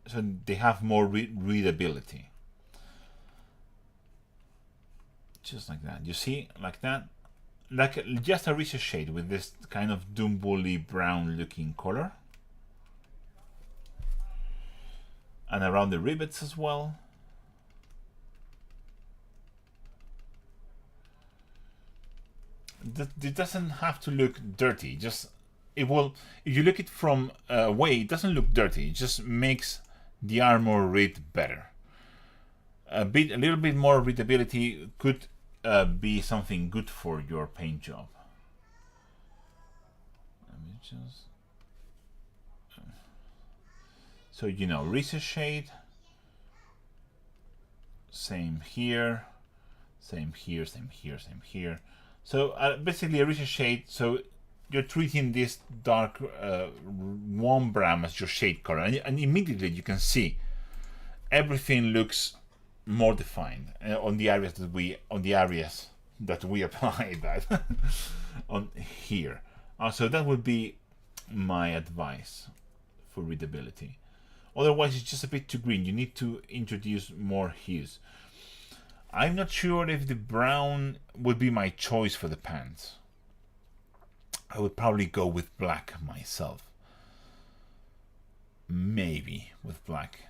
so they have more readability. Just like that. You see, like that, like just a recess shade with this kind of Doombully brown looking color, and around the rivets as well. It doesn't have to look dirty. Just it will. If you look it from away, it doesn't look dirty. It just makes the armor read better. A little bit more readability could be something good for your paint job. Let me just. So you know, recess shade. Same here. Same here. Same here. Same here. So basically a recess shade, so you're treating this dark warm brown as your shade color, and immediately you can see everything looks more defined on the areas that we apply that on here. So that would be my advice for readability. Otherwise it's just a bit too green. You need to introduce more hues. I'm not sure if the brown would be my choice for the pants. I would probably go with black myself. Maybe with black.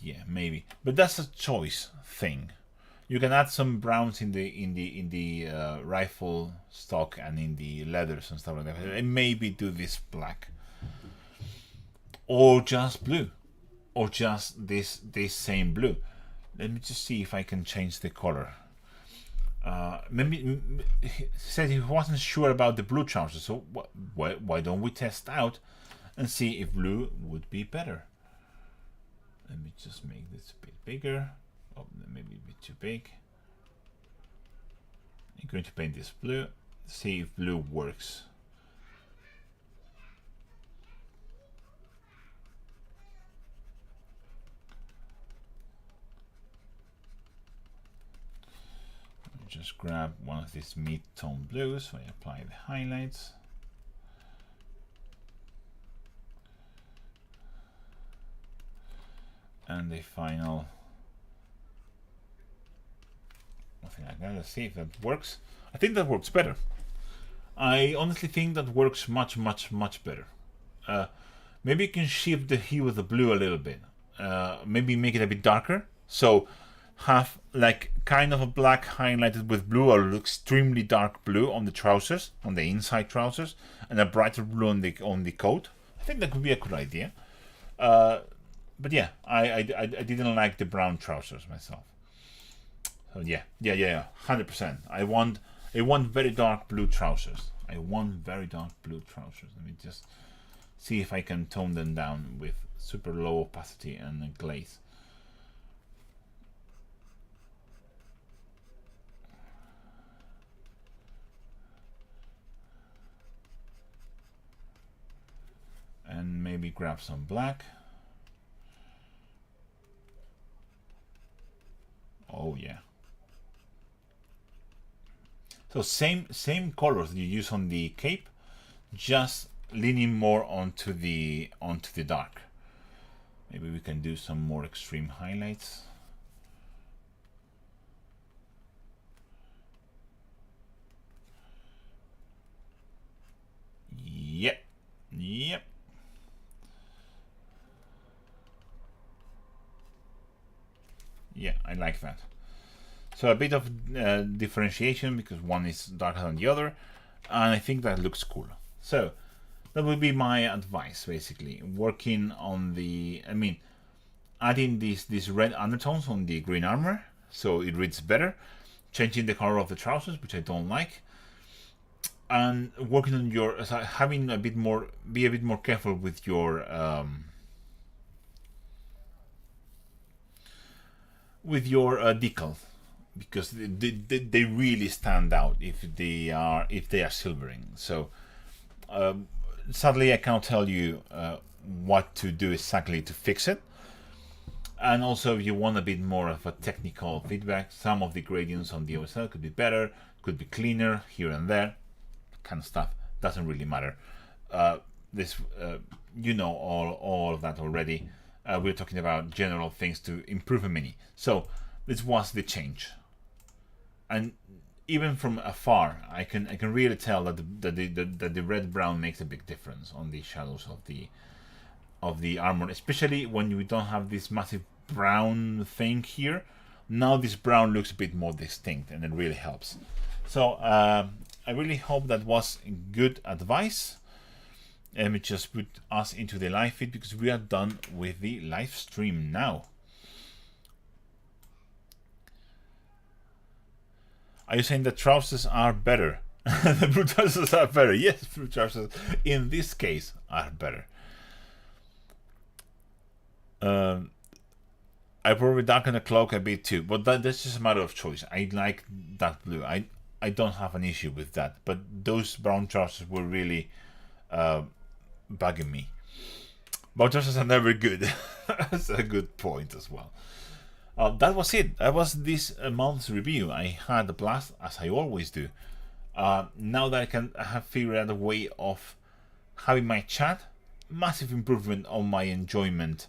Yeah, maybe. But that's a choice thing. You can add some browns in the rifle stock and in the leathers and stuff like that. And maybe do this black. Or just blue. Or just this same blue. Let me just see if I can change the color. Maybe he said he wasn't sure about the blue trousers, so why don't we test out and see if blue would be better? Let me just make this a bit bigger. Oh, maybe a bit too big. I'm going to paint this blue. See if blue works. Just grab one of these mid-tone blues, so I apply the highlights. And the final, nothing like that. Let's see if that works. I think that works better. I honestly think that works much better. Maybe you can shift the hue of the blue a little bit. Maybe make it a bit darker. So have like kind of a black highlighted with blue, or extremely dark blue on the trousers, on the inside trousers, and a brighter blue on the coat. I think that could be a good idea. But yeah, I didn't like the brown trousers myself. So yeah, 100%. I want very dark blue trousers I want very dark blue trousers. Let me just see if I can tone them down with super low opacity and a glaze. And maybe grab some black. Oh yeah. So same colors you use on the cape, just leaning more onto the dark. Maybe we can do some more extreme highlights. Yep. Yeah, I like that. So a bit of differentiation, because one is darker than the other, and I think that looks cool. So that would be my advice, basically. Working on the, I mean, adding these red undertones on the green armor, so it reads better. Changing the color of the trousers, which I don't like. And working on your, having a bit more, be a bit more careful with your decals, because they really stand out if they are silvering. So sadly I can't tell you what to do exactly to fix it. And also, if you want a bit more of a technical feedback, some of the gradients on the OSL could be better, could be cleaner here and there, kind of stuff. Doesn't really matter. You know all of that already. We're talking about general things to improve a mini. So this was the change, and even from afar, I can really tell that the red brown makes a big difference on the shadows of the armor, especially when you don't have this massive brown thing here. Now this brown looks a bit more distinct, and it really helps. So I really hope that was good advice. Let me just put us into the live feed, because we are done with the live stream now. Are you saying the trousers are better? The blue trousers are better. Yes, blue trousers in this case are better. I probably darken the cloak a bit too, but that's just a matter of choice. I like that blue. I don't have an issue with that, but those brown trousers were really bugging me. Brown trousers are never good. That's a good point as well. That was it. That was this month's review. I had a blast, as I always do. Now that I have figured out a way of having my chat, massive improvement on my enjoyment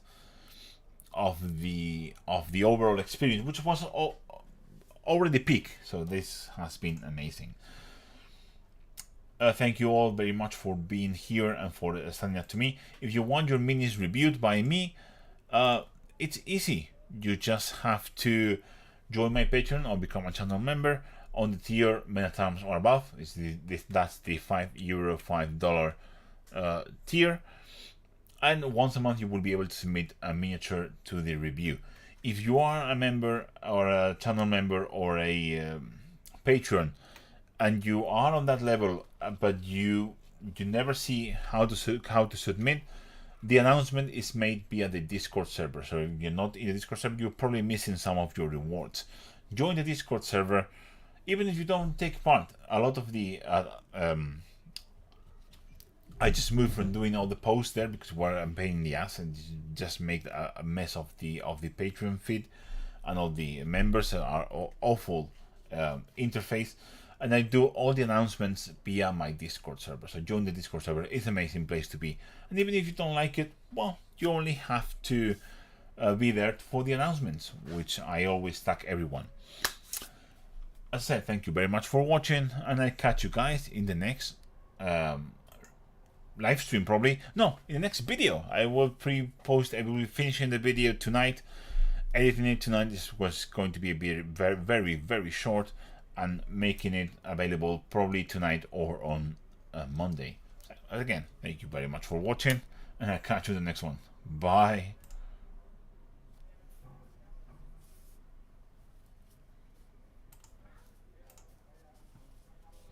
of the overall experience, which was already peak. So this has been amazing. Thank you all very much for being here and for standing up to me. If you want your minis reviewed by me, it's easy. You just have to join my Patreon or become a channel member on the tier many times or above. That's the €5, $5 tier. And once a month you will be able to submit a miniature to the review. If you are a member or a channel member or a patron, and you are on that level, but you never see how to submit, the announcement is made via the Discord server. So if you're not in the Discord server, you're probably missing some of your rewards. Join the Discord server, even if you don't take part. A lot of the I just moved from doing all the posts there because I'm paying the ass and just make a mess of the Patreon feed, and all the members are awful interface. And I do all the announcements via my Discord server. So join the Discord server. It's an amazing place to be. And even if you don't like it, well, you only have to be there for the announcements, which I always tag everyone. As I said, thank you very much for watching, and I'll catch you guys in the next live stream, probably. No, in the next video. I will pre-post. I will be finishing the video tonight. Editing it tonight. This was going to be very, very, very short, and making it available probably tonight or on Monday. Again, thank you very much for watching, and I'll catch you in the next one. Bye.